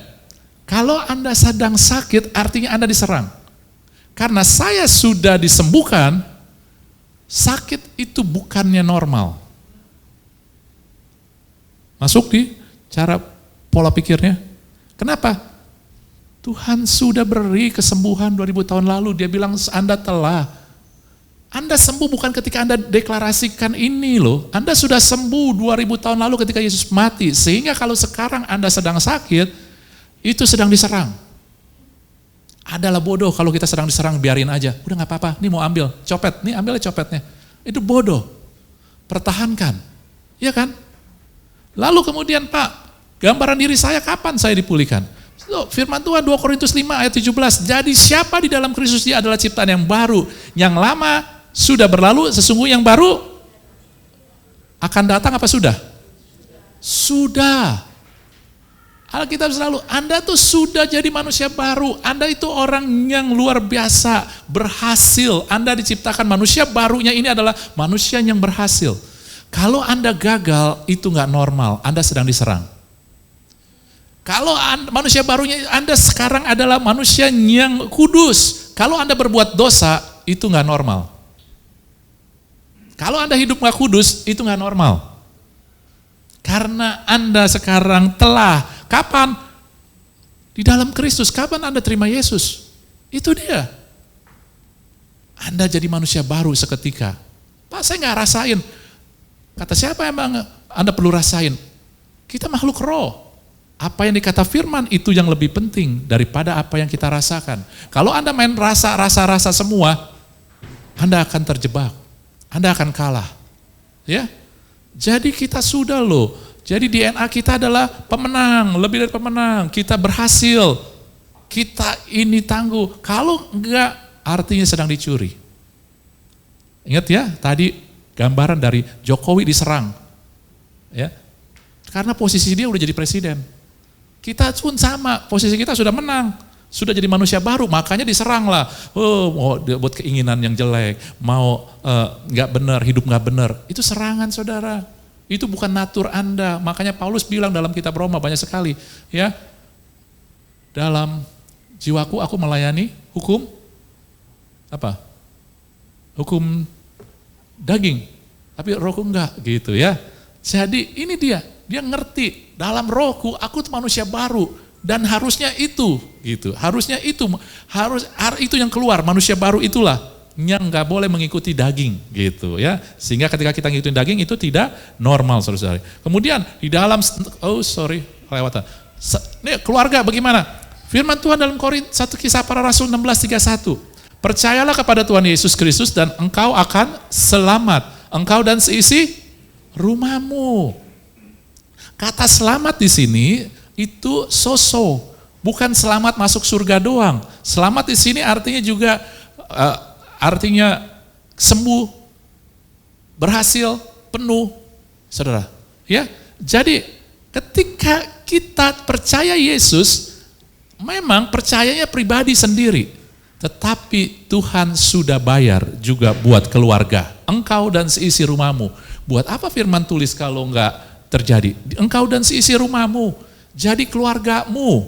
Kalau Anda sedang sakit, artinya Anda diserang. Karena saya sudah disembuhkan, sakit itu bukannya normal. Masuk di cara pola pikirnya. Kenapa? Tuhan sudah beri kesembuhan 2000 tahun lalu. Dia bilang Anda Anda sembuh bukan ketika Anda deklarasikan ini loh. Anda sudah sembuh 2000 tahun lalu ketika Yesus mati. Sehingga kalau sekarang Anda sedang sakit, itu sedang diserang. Adalah bodoh kalau kita sedang diserang, biarin aja. Udah gak apa-apa, nih mau ambil, copet, nih ambilnya copetnya. Itu bodoh. Pertahankan. Iya kan? Lalu kemudian Pak, gambaran diri saya kapan saya dipulihkan? Firman Tuhan 2 Korintus 5 ayat 17. Jadi siapa di dalam Kristus dia adalah ciptaan yang baru. Yang lama sudah berlalu, sesungguhnya yang baru akan datang apa sudah? Sudah. Alkitab selalu, Anda tuh sudah jadi manusia baru. Anda itu orang yang luar biasa, berhasil. Anda diciptakan manusia barunya ini adalah manusia yang berhasil. Kalau Anda gagal, itu nggak normal. Anda sedang diserang. Kalau manusia barunya Anda sekarang adalah manusia yang kudus. Kalau Anda berbuat dosa, itu nggak normal. Kalau Anda hidup nggak kudus, itu nggak normal. Karena Anda sekarang telah, kapan? Di dalam Kristus, kapan Anda terima Yesus? Itu dia. Anda jadi manusia baru seketika. Pak, saya nggak rasain. Kata siapa emang Anda perlu rasain? Kita makhluk roh. Apa yang dikata firman itu yang lebih penting daripada apa yang kita rasakan. Kalau Anda main rasa semua, Anda akan terjebak. Anda akan kalah. Ya. Jadi kita sudah loh. Jadi DNA kita adalah pemenang, lebih dari pemenang. Kita berhasil. Kita ini tangguh. Kalau enggak, artinya sedang dicuri. Ingat ya, tadi gambaran dari Jokowi diserang. Ya. Karena posisi dia udah jadi presiden. Kita pun sama, posisi kita sudah menang, sudah jadi manusia baru, makanya diserang lah. Oh, mau buat keinginan yang jelek, mau nggak benar, hidup nggak benar, itu serangan saudara. Itu bukan natur Anda. Makanya Paulus bilang dalam kitab Roma banyak sekali, ya. Dalam jiwaku aku melayani hukum apa? Hukum daging, tapi rohku enggak gitu ya. Jadi ini dia ngerti dalam rohku aku tuh manusia baru dan harusnya itu gitu. Harusnya itu itu yang keluar, manusia baru itulah yang nggak boleh mengikuti daging gitu ya. Sehingga ketika kita ngikutin daging itu tidak normal saudara. Kemudian di dalam kelewatan. Ini keluarga bagaimana? Firman Tuhan dalam 1 Kisah Para Rasul 16:31. Percayalah kepada Tuhan Yesus Kristus dan engkau akan selamat. Engkau dan seisi rumahmu. Kata selamat di sini itu bukan selamat masuk surga doang. Selamat di sini artinya juga artinya sembuh, berhasil, penuh, saudara. Ya, jadi ketika kita percaya Yesus, memang percayanya pribadi sendiri, tetapi Tuhan sudah bayar juga buat keluarga. Engkau dan seisi rumahmu. Buat apa firman tulis kalau enggak terjadi? Engkau dan seisi rumahmu, jadi keluargamu.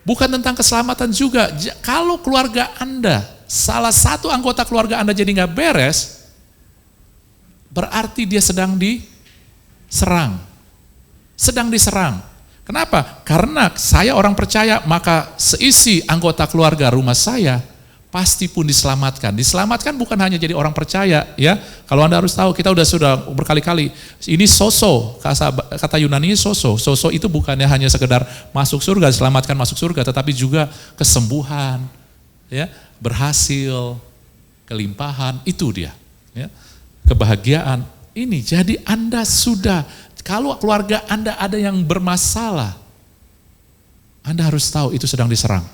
Bukan tentang keselamatan juga. Kalau keluarga Anda, salah satu anggota keluarga Anda jadi nggak beres, berarti dia sedang diserang. Sedang diserang. Kenapa? Karena saya orang percaya, maka seisi anggota keluarga rumah saya pasti pun diselamatkan. Diselamatkan bukan hanya jadi orang percaya, ya. Kalau Anda harus tahu, kita sudah berkali-kali. Ini kata Yunani soso. Soso itu bukannya hanya sekedar masuk surga, diselamatkan masuk surga, tetapi juga kesembuhan, ya, berhasil, kelimpahan, itu dia, ya. Kebahagiaan. Ini jadi Anda sudah, kalau keluarga Anda ada yang bermasalah, Anda harus tahu itu sedang diserang.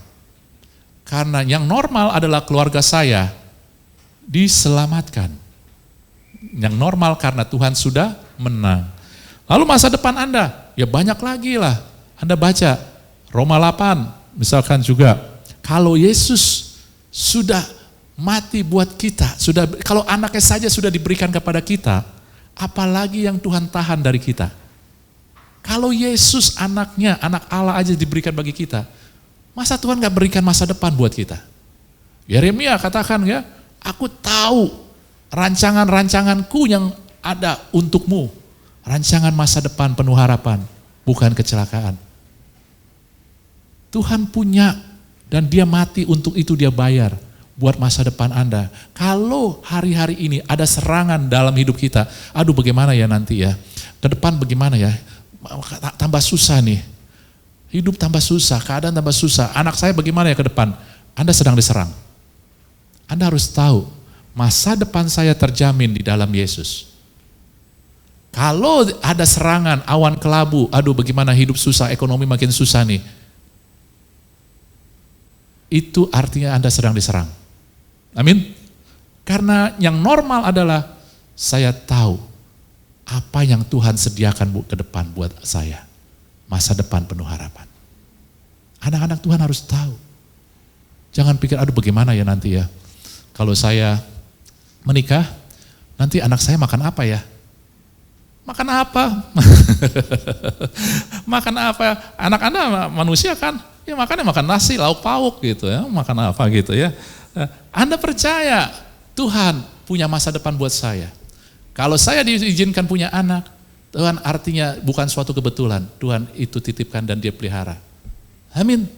Karena yang normal adalah keluarga saya diselamatkan. Yang normal karena Tuhan sudah menang. Lalu masa depan Anda, ya banyak lagi lah. Anda baca Roma 8 misalkan juga. Kalau Yesus sudah mati buat kita, kalau anaknya saja sudah diberikan kepada kita, apalagi yang Tuhan tahan dari kita. Kalau Yesus anaknya, anak Allah aja diberikan bagi kita, masa Tuhan gak berikan masa depan buat kita? Yeremia katakan ya, aku tahu rancangan-rancanganku yang ada untukmu. Rancangan masa depan penuh harapan, bukan kecelakaan. Tuhan punya dan dia mati untuk itu dia bayar. buat masa depan Anda. Kalau hari-hari ini ada serangan dalam hidup kita, aduh bagaimana ya nanti ya, ke depan bagaimana ya, tambah susah nih, hidup tambah susah, keadaan tambah susah, anak saya bagaimana ya ke depan, Anda sedang diserang. Anda harus tahu, masa depan saya terjamin di dalam Yesus. Kalau ada serangan, awan kelabu, aduh bagaimana hidup susah, ekonomi makin susah nih, itu artinya Anda sedang diserang. Amin. Karena yang normal adalah saya tahu apa yang Tuhan sediakan ke depan buat saya. Masa depan penuh harapan. Anak-anak Tuhan harus tahu. Jangan pikir, aduh bagaimana ya nanti ya. Kalau saya menikah, nanti anak saya makan apa ya? Makan apa? Makan apa? Anak Anda manusia kan? Ya makannya makan nasi, lauk pauk gitu ya. Makan apa gitu ya. Anda percaya Tuhan punya masa depan buat saya. Kalau saya diizinkan punya anak, Tuhan artinya bukan suatu kebetulan. Tuhan itu titipkan dan dia pelihara. Amin.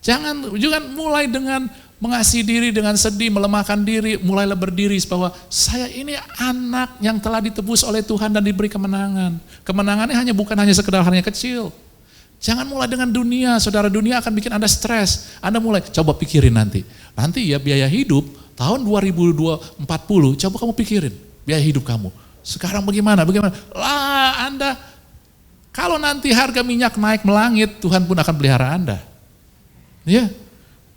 Jangan mulai dengan mengasihi diri, dengan sedih, melemahkan diri, mulailah berdiri bahwa saya ini anak yang telah ditebus oleh Tuhan dan diberi kemenangan. Kemenangannya bukan hanya sekedar hanya kecil. Jangan mulai dengan dunia, saudara, dunia akan bikin Anda stres. Anda mulai, coba pikirin nanti. Nanti ya biaya hidup tahun 2040, coba kamu pikirin biaya hidup kamu. Sekarang bagaimana? Lah Anda, kalau nanti harga minyak naik melangit, Tuhan pun akan pelihara Anda. Ya,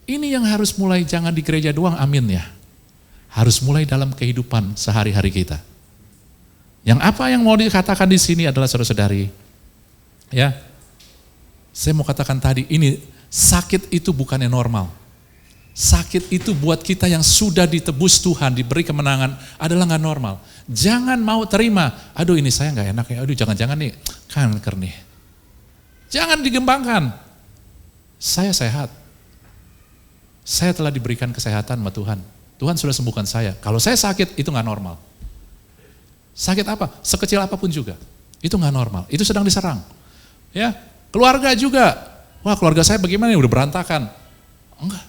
ini yang harus mulai, jangan di gereja doang, amin ya. Harus mulai dalam kehidupan sehari-hari kita. Yang apa yang mau dikatakan di sini adalah saudara-saudari, ya, saya mau katakan tadi, ini sakit itu bukannya normal. Sakit itu buat kita yang sudah ditebus Tuhan, diberi kemenangan, adalah gak normal. Jangan mau terima, aduh ini saya gak enak ya, aduh jangan-jangan nih, kanker nih. Jangan digembangkan. Saya sehat. Saya telah diberikan kesehatan sama Tuhan. Tuhan sudah sembuhkan saya. Kalau saya sakit, itu gak normal. Sakit apa? Sekecil apapun juga. Itu gak normal. Itu sedang diserang. Ya, keluarga juga. Wah, keluarga saya bagaimana nih? Udah berantakan. Enggak.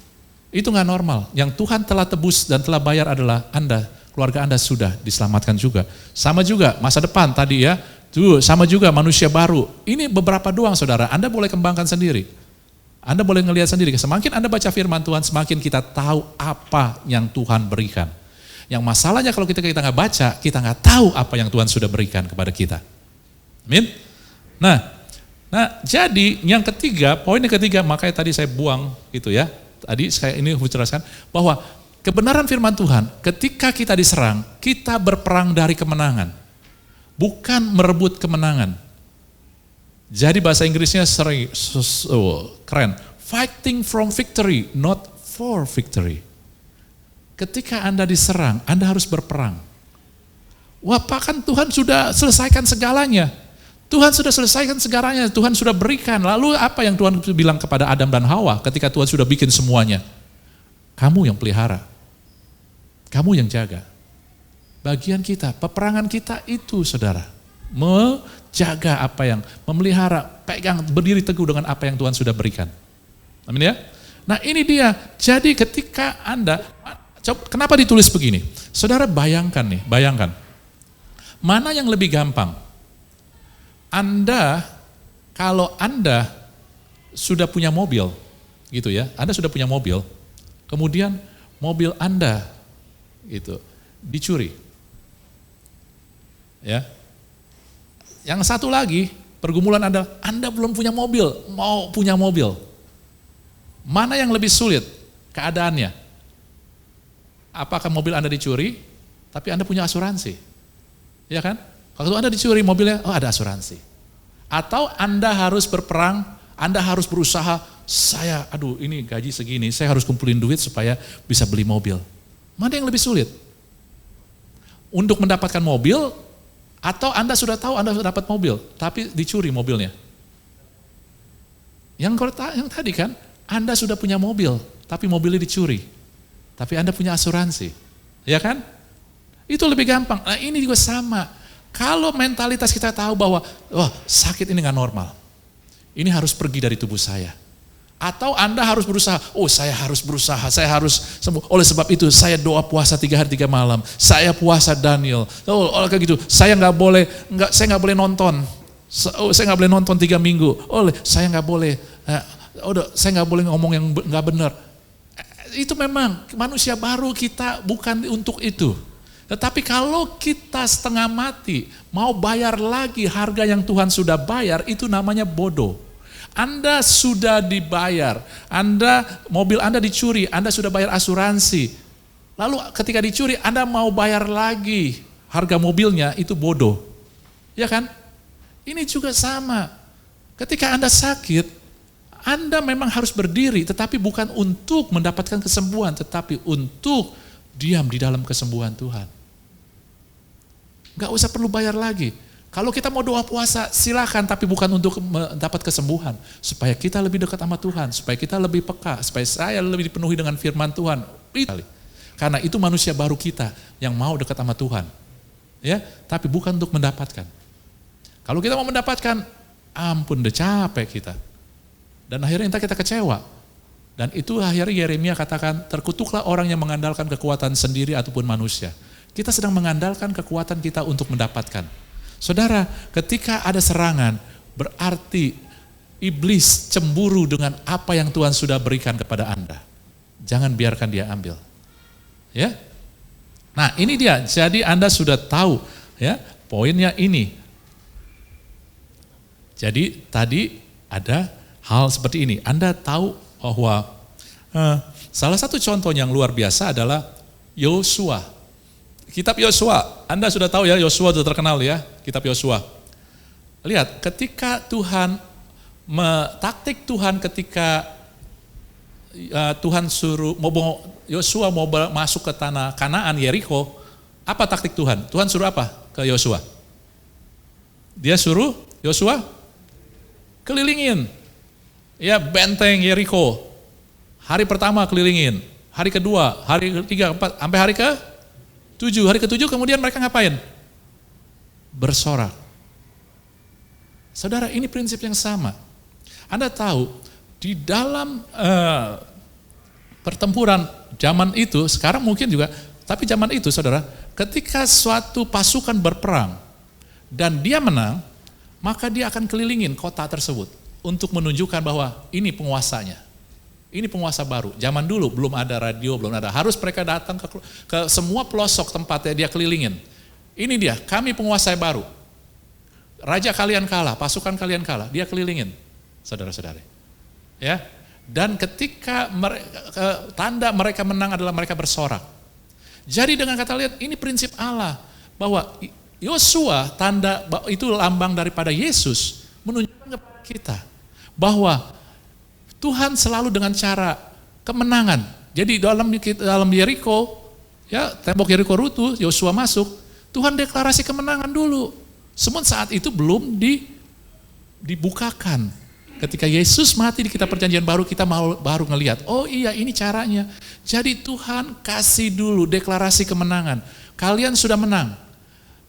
Itu gak normal. Yang Tuhan telah tebus dan telah bayar adalah Anda, keluarga Anda sudah diselamatkan juga. Sama juga masa depan tadi ya. Tuh, sama juga manusia baru. Ini beberapa doang saudara. Anda boleh kembangkan sendiri. Anda boleh ngelihat sendiri, semakin Anda baca firman Tuhan, semakin kita tahu apa yang Tuhan berikan. Yang masalahnya kalau kita nggak baca, kita nggak tahu apa yang Tuhan sudah berikan kepada kita. Amin? Nah, jadi yang ketiga, poin yang ketiga, makanya tadi saya buang gitu ya. Tadi saya ini jelaskan bahwa kebenaran firman Tuhan, ketika kita diserang, kita berperang dari kemenangan. Bukan merebut kemenangan. Jadi bahasa Inggrisnya keren. Fighting from victory, not for victory. Ketika Anda diserang, Anda harus berperang. Wah, bahkan Tuhan sudah selesaikan segalanya. Tuhan sudah selesaikan segalanya, Tuhan sudah berikan. Lalu apa yang Tuhan bilang kepada Adam dan Hawa ketika Tuhan sudah bikin semuanya? Kamu yang pelihara. Kamu yang jaga. Bagian kita, peperangan kita itu saudara. Menjaga apa yang, memelihara, pegang, berdiri teguh dengan apa yang Tuhan sudah berikan. Amin ya? Nah ini dia, jadi ketika Anda, kenapa ditulis begini? Saudara bayangkan nih, mana yang lebih gampang? Anda, kalau Anda sudah punya mobil, gitu ya, Anda sudah punya mobil, kemudian mobil Anda, gitu, dicuri. Ya. Yang satu lagi, pergumulan Anda belum punya mobil, mau punya mobil. Mana yang lebih sulit keadaannya? Apakah mobil Anda dicuri, tapi Anda punya asuransi? Ya kan? Kalau Anda dicuri mobilnya, oh ada asuransi. Atau Anda harus berperang, Anda harus berusaha, ini gaji segini, saya harus kumpulin duit supaya bisa beli mobil. Mana yang lebih sulit? Untuk mendapatkan mobil, atau Anda sudah tahu Anda sudah dapat mobil, tapi dicuri mobilnya. Yang tadi kan, Anda sudah punya mobil, tapi mobilnya dicuri. Tapi Anda punya asuransi. Ya kan? Itu lebih gampang. Nah ini juga sama. Kalau mentalitas kita tahu bahwa, wah sakit ini gak normal. Ini harus pergi dari tubuh saya. Atau Anda harus berusaha, saya harus berusaha, saya harus sembuh. Oleh sebab itu saya doa puasa 3 hari 3 malam. Saya puasa Daniel. Kayak gitu. Saya nggak boleh nonton. Saya nggak boleh nonton 3 minggu. Saya nggak boleh. Saya nggak boleh ngomong yang nggak benar. Itu memang manusia baru kita bukan untuk itu. Tetapi kalau kita setengah mati mau bayar lagi harga yang Tuhan sudah bayar, itu namanya bodoh. Anda sudah dibayar, mobil Anda dicuri, Anda sudah bayar asuransi. Lalu ketika dicuri, Anda mau bayar lagi harga mobilnya, itu bodoh. Ya kan? Ini juga sama. Ketika Anda sakit, Anda memang harus berdiri, tetapi bukan untuk mendapatkan kesembuhan, tetapi untuk diam di dalam kesembuhan Tuhan. Gak usah perlu bayar lagi. Kalau kita mau doa puasa, silakan, tapi bukan untuk mendapat kesembuhan. Supaya kita lebih dekat sama Tuhan, supaya kita lebih peka, supaya saya lebih dipenuhi dengan firman Tuhan. Karena itu manusia baru kita yang mau dekat sama Tuhan. Ya, tapi bukan untuk mendapatkan. Kalau kita mau mendapatkan, ampun udah capek kita. Dan akhirnya kita kecewa. Dan itu akhirnya Yeremia katakan, terkutuklah orang yang mengandalkan kekuatan sendiri ataupun manusia. Kita sedang mengandalkan kekuatan kita untuk mendapatkan. Saudara, ketika ada serangan, berarti iblis cemburu dengan apa yang Tuhan sudah berikan kepada Anda. Jangan biarkan dia ambil. Ya. Nah, ini dia. Jadi Anda sudah tahu, ya, poinnya ini. Jadi tadi ada hal seperti ini. Anda tahu bahwa salah satu contoh yang luar biasa adalah Yosua. Kitab Yosua, Anda sudah tahu ya, Yosua sudah terkenal ya, kitab Yosua. Lihat, ketika taktik Tuhan ketika Tuhan suruh, Yosua mau masuk ke tanah Kanaan, Yeriko, apa taktik Tuhan? Tuhan suruh apa ke Yosua? Dia suruh Yosua kelilingin, ya benteng Yeriko. Hari pertama kelilingin, hari kedua, hari ketiga, keempat, sampai hari ke-7. Hari ke-7 kemudian mereka ngapain? Bersorak. Saudara, ini prinsip yang sama. Anda tahu, di dalam pertempuran zaman itu, sekarang mungkin juga, tapi zaman itu saudara, ketika suatu pasukan berperang dan dia menang, maka dia akan kelilingin kota tersebut untuk menunjukkan bahwa ini penguasanya. Ini penguasa baru. Zaman dulu belum ada radio, belum ada. Harus mereka datang ke semua pelosok tempatnya dia kelilingin. Ini dia, kami penguasa baru. Raja kalian kalah, pasukan kalian kalah, dia kelilingin. Saudara-saudari. Ya. Dan ketika tanda mereka menang adalah mereka bersorak. Jadi dengan kata lihat, ini prinsip Allah bahwa Yosua tanda itu lambang daripada Yesus menunjukkan kepada kita bahwa Tuhan selalu dengan cara kemenangan. Jadi dalam Yeriko, ya tembok Yeriko runtuh, Yosua masuk, Tuhan deklarasi kemenangan dulu. Semua saat itu belum dibukakan. Ketika Yesus mati di kitab perjanjian baru, kita baru ngelihat, oh iya ini caranya. Jadi Tuhan kasih dulu deklarasi kemenangan. Kalian sudah menang,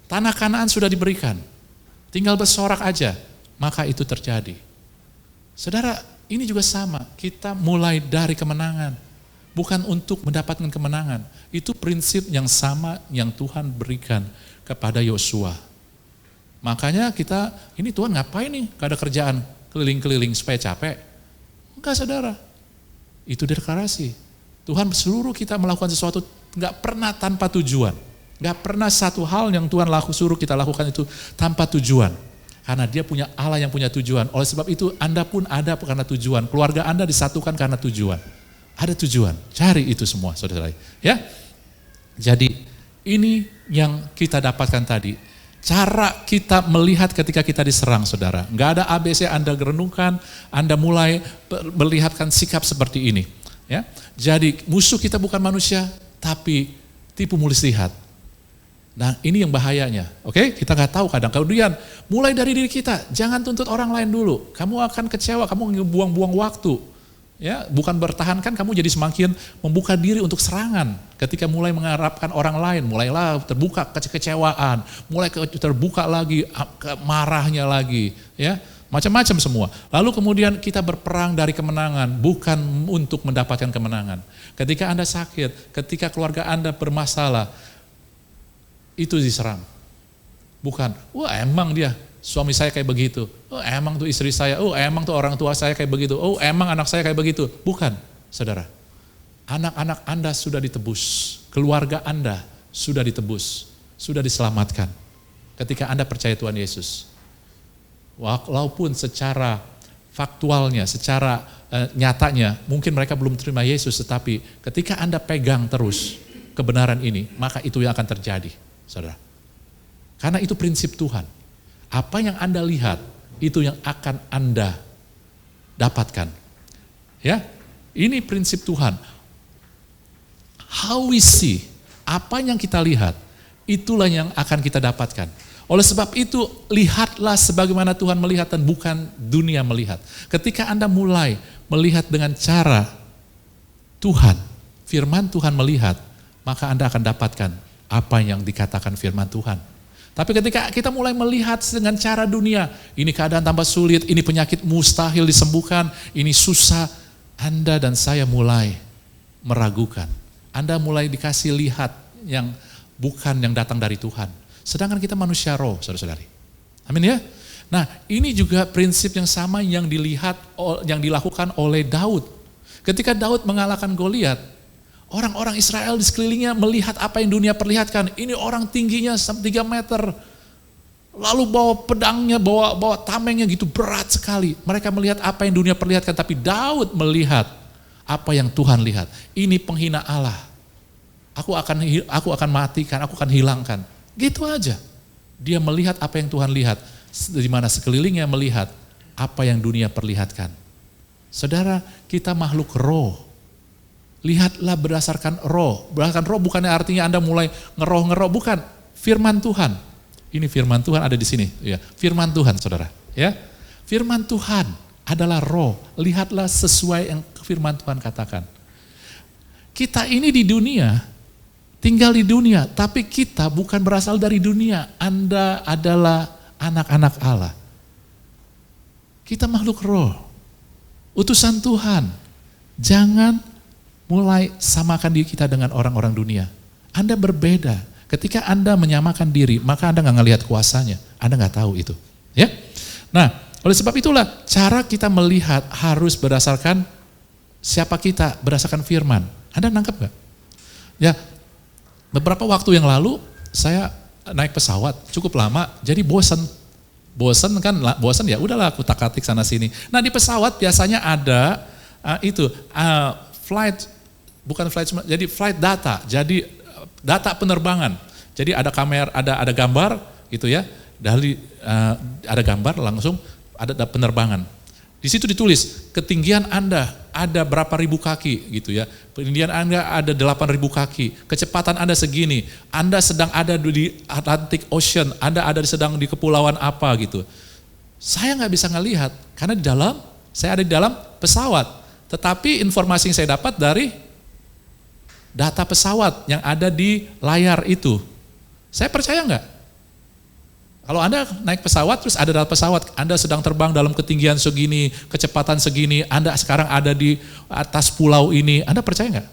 tanah Kanaan sudah diberikan, tinggal bersorak aja, maka itu terjadi. Saudara, ini juga sama, kita mulai dari kemenangan, bukan untuk mendapatkan kemenangan. Itu prinsip yang sama yang Tuhan berikan kepada Yosua. Makanya ini Tuhan ngapain nih, gak ada kerjaan, keliling-keliling supaya capek? Enggak saudara, itu deklarasi. Tuhan seluruh kita melakukan sesuatu gak pernah tanpa tujuan. Gak pernah satu hal yang Tuhan suruh kita lakukan itu tanpa tujuan. Karena dia punya Allah yang punya tujuan. Oleh sebab itu Anda pun ada karena tujuan. Keluarga Anda disatukan karena tujuan. Ada tujuan. Cari itu semua saudara. Ya. Jadi ini yang kita dapatkan tadi. Cara kita melihat ketika kita diserang saudara. Enggak ada ABC Anda renungkan. Anda mulai melihatkan sikap seperti ini. Ya. Jadi musuh kita bukan manusia. Tapi tipu muslihat. Nah ini yang bahayanya, oke? Kita nggak tahu kadang. Kemudian mulai dari diri kita, jangan tuntut orang lain dulu. Kamu akan kecewa, kamu buang-buang waktu. Ya, bukan bertahankan, kamu jadi semakin membuka diri untuk serangan. Ketika mulai mengharapkan orang lain, mulailah terbuka kekecewaan, mulai terbuka lagi marahnya lagi. Ya, Macam-macam semua. Lalu kemudian kita berperang dari kemenangan, bukan untuk mendapatkan kemenangan. Ketika Anda sakit, ketika keluarga Anda bermasalah, itu diserang. Bukan, wah emang dia, suami saya kayak begitu. Oh emang tuh istri saya, oh emang tuh orang tua saya kayak begitu. Oh emang anak saya kayak begitu. Bukan, saudara. Anak-anak Anda sudah ditebus, keluarga Anda sudah ditebus, sudah diselamatkan. Ketika Anda percaya Tuhan Yesus. Walaupun secara faktualnya, secara nyatanya, mungkin mereka belum terima Yesus, tetapi ketika Anda pegang terus kebenaran ini, maka itu yang akan terjadi, saudara. Karena itu prinsip Tuhan. Apa yang Anda lihat, itu yang akan Anda dapatkan. Ya, ini prinsip Tuhan. How we see, apa yang kita lihat, itulah yang akan kita dapatkan. Oleh sebab itu, lihatlah sebagaimana Tuhan melihat dan bukan dunia melihat. Ketika Anda mulai melihat dengan cara Tuhan, firman Tuhan melihat, maka Anda akan dapatkan apa yang dikatakan firman Tuhan. Tapi ketika kita mulai melihat dengan cara dunia, ini keadaan tambah sulit, ini penyakit mustahil disembuhkan, ini susah, Anda dan saya mulai meragukan. Anda mulai dikasih lihat yang bukan yang datang dari Tuhan. Sedangkan kita manusia roh, saudara-saudari. Amin ya. Nah, ini juga prinsip yang sama yang yang dilakukan oleh Daud. Ketika Daud mengalahkan Goliat, orang-orang Israel di sekelilingnya melihat apa yang dunia perlihatkan. Ini orang tingginya 3 meter. Lalu bawa pedangnya, bawa tamengnya gitu berat sekali. Mereka melihat apa yang dunia perlihatkan, tapi Daud melihat apa yang Tuhan lihat. Ini penghina Allah. Aku akan matikan, aku akan hilangkan. Gitu aja. Dia melihat apa yang Tuhan lihat, di mana sekelilingnya melihat apa yang dunia perlihatkan. Saudara, kita makhluk roh. Lihatlah berdasarkan roh. Berdasarkan roh bukannya artinya Anda mulai ngeroh-ngeroh, bukan. Firman Tuhan. Ini firman Tuhan ada di sini, ya. Firman Tuhan, saudara, ya. Firman Tuhan adalah roh. Lihatlah sesuai yang firman Tuhan katakan. Kita ini di dunia, tinggal di dunia, tapi kita bukan berasal dari dunia. Anda adalah anak-anak Allah. Kita makhluk roh, utusan Tuhan. Jangan mulai samakan diri kita dengan orang-orang dunia. Anda berbeda. Ketika Anda menyamakan diri, maka Anda nggak ngelihat kuasanya. Anda nggak tahu itu. Ya. Nah, oleh sebab itulah cara kita melihat harus berdasarkan siapa kita, berdasarkan firman. Anda nangkep nggak? Ya. Beberapa waktu yang lalu saya naik pesawat cukup lama, jadi bosan ya udahlah aku tak-atik sana sini. Nah di pesawat biasanya ada flight data, jadi data penerbangan. Jadi ada kamera, ada gambar gitu ya, ada gambar langsung ada penerbangan. Di situ ditulis ketinggian Anda ada berapa ribu kaki gitu ya. Ketinggian Anda ada 8.000 kaki. Kecepatan Anda segini. Anda sedang ada di Atlantic Ocean. Anda sedang di kepulauan apa gitu. Saya nggak bisa ngelihat karena saya ada di dalam pesawat. Tetapi informasi yang saya dapat dari data pesawat yang ada di layar itu. Saya percaya nggak? Kalau Anda naik pesawat, terus ada dalam pesawat, Anda sedang terbang dalam ketinggian segini, kecepatan segini, Anda sekarang ada di atas pulau ini, Anda percaya nggak?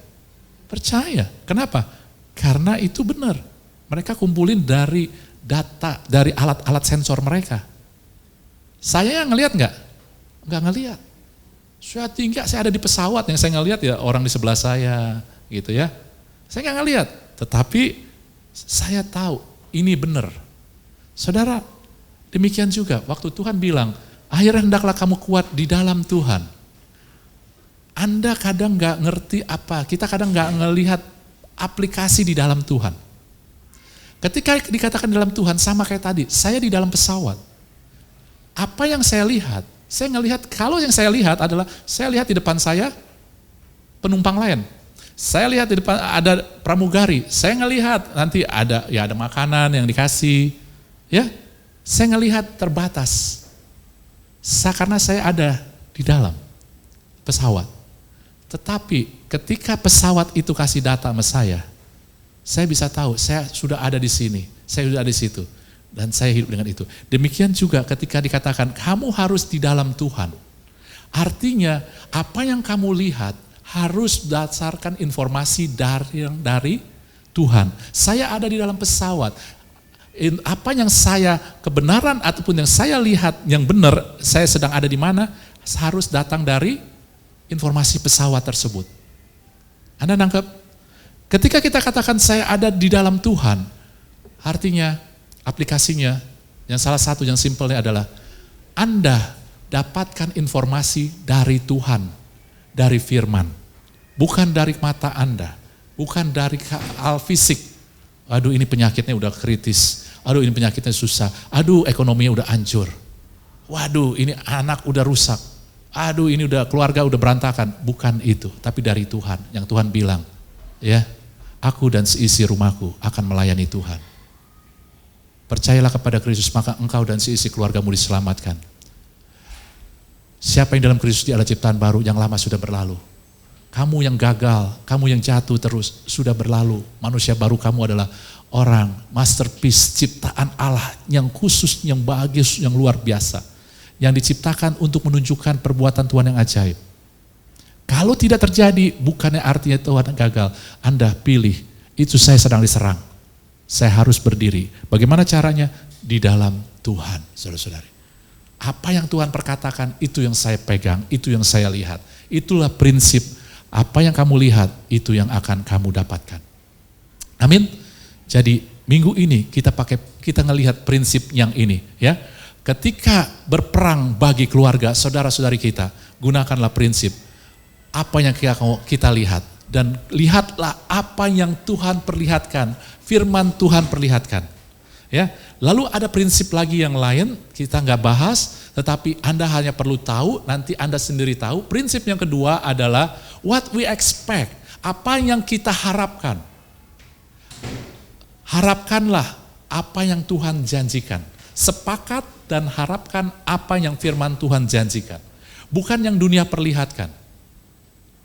Percaya. Kenapa? Karena itu benar. Mereka kumpulin dari data, dari alat-alat sensor mereka. Saya yang ngelihat nggak? Nggak ngelihat. Saya ada di pesawat, yang saya ngelihat ya orang di sebelah saya, gitu ya. Saya nggak ngelihat, tetapi saya tahu ini benar. Saudara, demikian juga waktu Tuhan bilang, akhirnya hendaklah kamu kuat di dalam Tuhan. Anda kadang gak ngerti kita kadang gak ngelihat aplikasi di dalam Tuhan. Ketika dikatakan dalam Tuhan, sama kayak tadi, saya di dalam pesawat. Apa yang saya lihat? Kalau yang saya lihat adalah, saya lihat di depan saya penumpang lain. Saya lihat di depan ada pramugari, saya ngelihat nanti ada makanan yang dikasih. Ya, saya ngelihat terbatas. Karena saya ada di dalam pesawat. Tetapi ketika pesawat itu kasih data sama saya bisa tahu saya sudah ada di sini, saya sudah ada di situ. Dan saya hidup dengan itu. Demikian juga ketika dikatakan kamu harus di dalam Tuhan. Artinya apa yang kamu lihat harus berdasarkan informasi dari Tuhan. Saya ada di dalam pesawat. Apa yang kebenaran ataupun yang saya lihat yang benar, saya sedang ada di mana, harus datang dari informasi pesawat tersebut. Anda nangkep? Ketika kita katakan saya ada di dalam Tuhan, artinya aplikasinya yang salah satu yang simpelnya adalah Anda dapatkan informasi dari Tuhan, dari firman. Bukan dari mata Anda, bukan dari hal fisik. Aduh ini penyakitnya udah kritis, aduh ini penyakitnya susah, aduh ekonominya udah hancur. Waduh ini anak udah rusak, aduh ini udah keluarga udah berantakan. Bukan itu, tapi dari Tuhan. Yang Tuhan bilang, ya, aku dan seisi rumahku akan melayani Tuhan. Percayalah kepada Kristus, maka engkau dan seisi keluargamu diselamatkan. Siapa yang dalam Kristus dia adalah ciptaan baru, yang lama sudah berlalu. Kamu yang gagal, kamu yang jatuh terus, sudah berlalu. Manusia baru kamu adalah orang masterpiece, ciptaan Allah yang khusus, yang bagus, yang luar biasa. Yang diciptakan untuk menunjukkan perbuatan Tuhan yang ajaib. Kalau tidak terjadi, bukannya artinya Tuhan gagal. Anda pilih, itu saya sedang diserang. Saya harus berdiri. Bagaimana caranya? Di dalam Tuhan, saudara-saudari. Apa yang Tuhan perkatakan, itu yang saya pegang, itu yang saya lihat. Itulah prinsip, apa yang kamu lihat, itu yang akan kamu dapatkan. Amin. Jadi minggu ini kita ngelihat prinsip yang ini, ya. Ketika berperang bagi keluarga, saudara-saudari kita, gunakanlah prinsip apa yang kita lihat. Dan lihatlah apa yang Tuhan perlihatkan, firman Tuhan perlihatkan. Ya, lalu ada prinsip lagi yang lain, kita nggak bahas, tetapi Anda hanya perlu tahu, nanti Anda sendiri tahu. Prinsip yang kedua adalah what we expect, apa yang kita harapkan. Harapkanlah apa yang Tuhan janjikan. Sepakat dan harapkan apa yang firman Tuhan janjikan. Bukan yang dunia perlihatkan.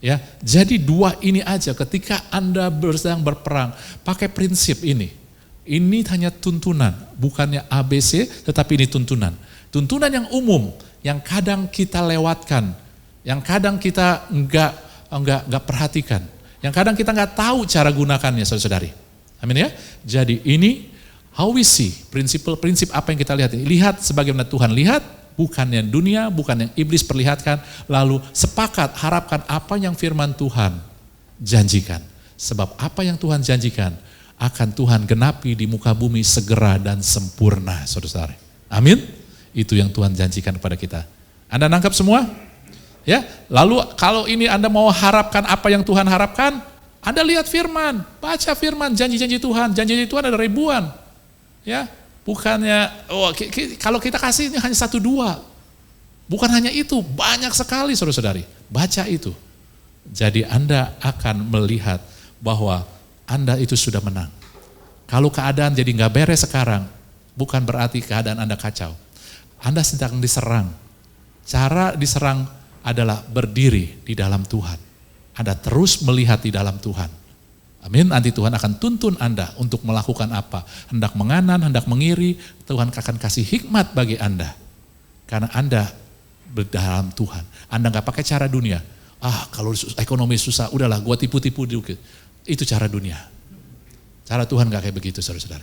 Ya, jadi dua ini aja ketika Anda sedang berperang, pakai prinsip ini. Ini hanya tuntunan, bukannya ABC, tetapi ini tuntunan. Tuntunan yang umum, yang kadang kita lewatkan, yang kadang kita enggak perhatikan, yang kadang kita enggak tahu cara gunakannya, saudara-saudari. Amin ya. Jadi ini how we see, prinsip apa yang kita lihat ini. Lihat sebagaimana Tuhan lihat, bukan yang dunia, bukan yang iblis perlihatkan, lalu sepakat harapkan apa yang firman Tuhan janjikan. Sebab apa yang Tuhan janjikan akan Tuhan genapi di muka bumi segera dan sempurna, saudara-saudara. Amin. Itu yang Tuhan janjikan kepada kita. Anda nangkap semua? Ya. Lalu kalau ini Anda mau harapkan apa yang Tuhan harapkan, Anda lihat firman, baca firman, janji-janji Tuhan. Janji-janji Tuhan ada ribuan. Ya. Bukannya, kalau kita kasih ini hanya 1-2. Bukan hanya itu, banyak sekali saudara-saudari. Baca itu. Jadi Anda akan melihat bahwa Anda itu sudah menang. Kalau keadaan jadi nggak beres sekarang, bukan berarti keadaan Anda kacau. Anda sedang diserang. Cara diserang adalah berdiri di dalam Tuhan. Anda terus melihat di dalam Tuhan. Amin, nanti Tuhan akan tuntun Anda untuk melakukan apa. Hendak menganan, hendak mengiri, Tuhan akan kasih hikmat bagi Anda. Karena Anda berdalam Tuhan. Anda nggak pakai cara dunia. Kalau ekonomi susah, udahlah gua tipu-tipu dulu. Itu cara dunia. Cara Tuhan gak kayak begitu, saudara-saudara.